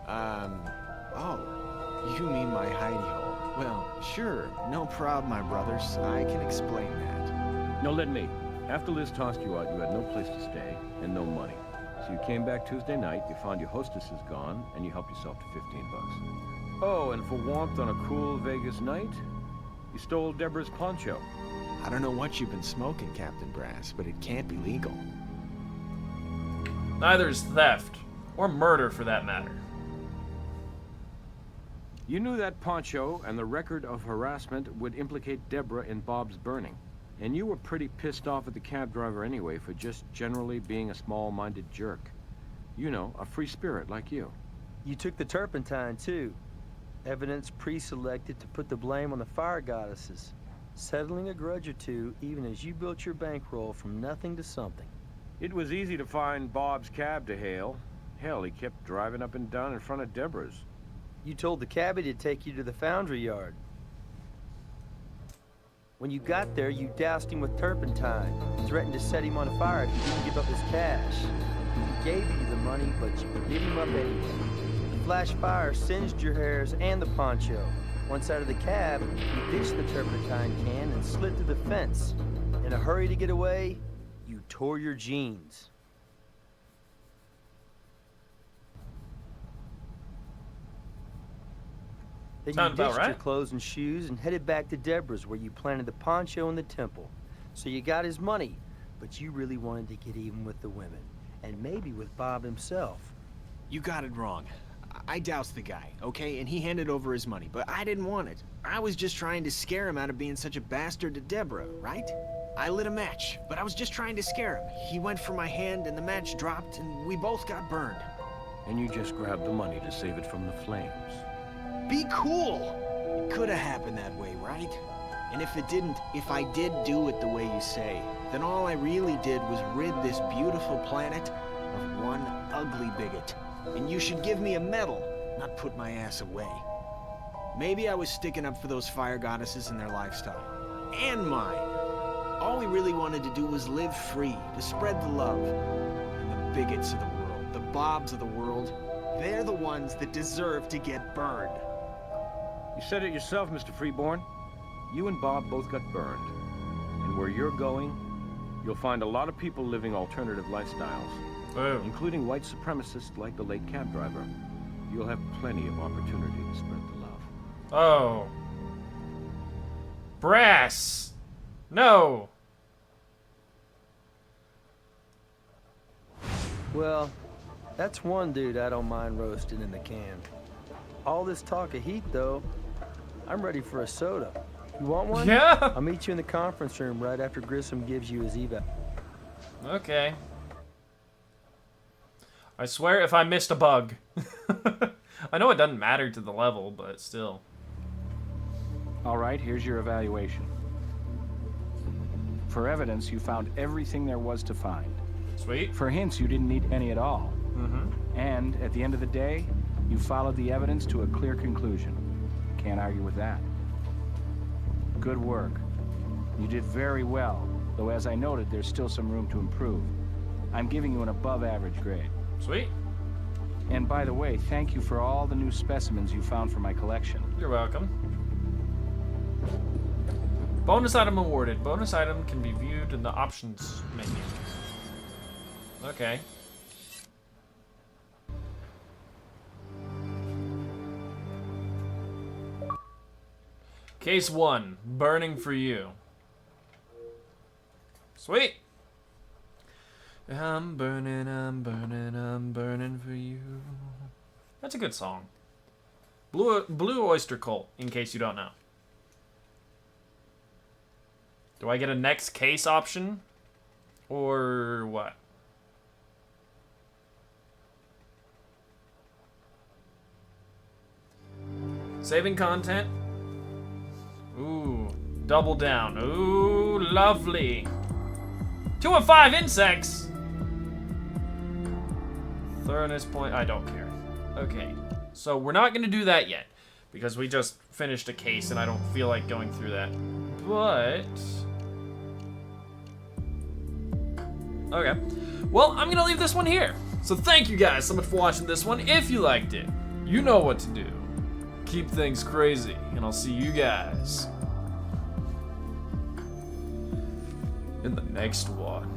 Oh, you mean my hidey hole. Well, sure, no problem, my brothers. I can explain that. No, let me. After Liz tossed you out, you had no place to stay and no money. So you came back Tuesday night, you found your hostess is gone, and you helped yourself to 15 bucks. Oh, and for warmth on a cool Vegas night, you stole Deborah's poncho. I don't know what you've been smoking, Captain Brass, but it can't be legal. Neither is theft. Or murder, for that matter. You knew that poncho and the record of harassment would implicate Deborah in Bob's burning. And you were pretty pissed off at the cab driver anyway for just generally being a small-minded jerk. You know, a free spirit like you. You took the turpentine, too. Evidence pre-selected to put the blame on the fire goddesses. Settling a grudge or two, even as you built your bankroll from nothing to something. It was easy to find Bob's cab to hail. Hell, he kept driving up and down in front of Deborah's. You told the cabbie to take you to the foundry yard. When you got there, you doused him with turpentine, threatened to set him on fire if he didn't give up his cash. He gave you the money, but you lit him up anyway. The flash fire singed your hairs and the poncho. Once out of the cab, you ditched the turpentine can and slid through the fence. In a hurry to get away, you tore your jeans. Then you Sounds about ditched your right. clothes and shoes and headed back to Deborah's, where you planted the poncho in the temple. So you got his money, but you really wanted to get even with the women, and maybe with Bob himself. You got it wrong. I doused the guy, okay? And he handed over his money, but I didn't want it. I was just trying to scare him out of being such a bastard to Deborah, right? I lit a match, but I was just trying to scare him. He went for my hand and the match dropped and we both got burned. And you just grabbed the money to save it from the flames. Be cool! It could have happened that way, right? And if it didn't, if I did do it the way you say, then all I really did was rid this beautiful planet of one ugly bigot. And you should give me a medal, not put my ass away. Maybe I was sticking up for those fire goddesses and their lifestyle. And mine. All we really wanted to do was live free, to spread the love. And the bigots of the world, the Bobs of the world, they're the ones that deserve to get burned. You said it yourself, Mr. Freeborn. You and Bob both got burned. And where you're going, you'll find a lot of people living alternative lifestyles. Boom. Including white supremacists like the late cab driver. You'll have plenty of opportunity to spread the love. Oh. Brass. No. Well, that's one dude I don't mind roasting in the can. All this talk of heat, though, I'm ready for a soda. You want one? Yeah. I'll meet you in the conference room right after Grissom gives you his eval. Okay. I swear if I missed a bug. I know it doesn't matter to the level, but still. All right, here's your evaluation. For evidence, you found everything there was to find. Sweet. For hints, you didn't need any at all. Mm-hmm. And at the end of the day, you followed the evidence to a clear conclusion. Can't argue with that. Good work. You did very well, though as I noted, there's still some room to improve. I'm giving you an above-average grade. Sweet. And by the way, thank you for all the new specimens you found for my collection. You're welcome. Bonus item awarded. Bonus item can be viewed in the options menu. Okay. Case 1, burning for you. Sweet. I'm burning, I'm burning, I'm burning for you. That's a good song. Blue Oyster Cult, in case you don't know. Do I get a next case option? Or what? Saving content. Ooh, double down. Ooh, lovely. 2 of 5 insects. Thoroughness point. I don't care. Okay, so we're not gonna do that yet because we just finished a case and I don't feel like going through that. But okay, well, I'm gonna leave this one here. So thank you guys so much for watching this one. If you liked it, you know what to do. Keep things crazy, and I'll see you guys in the next one.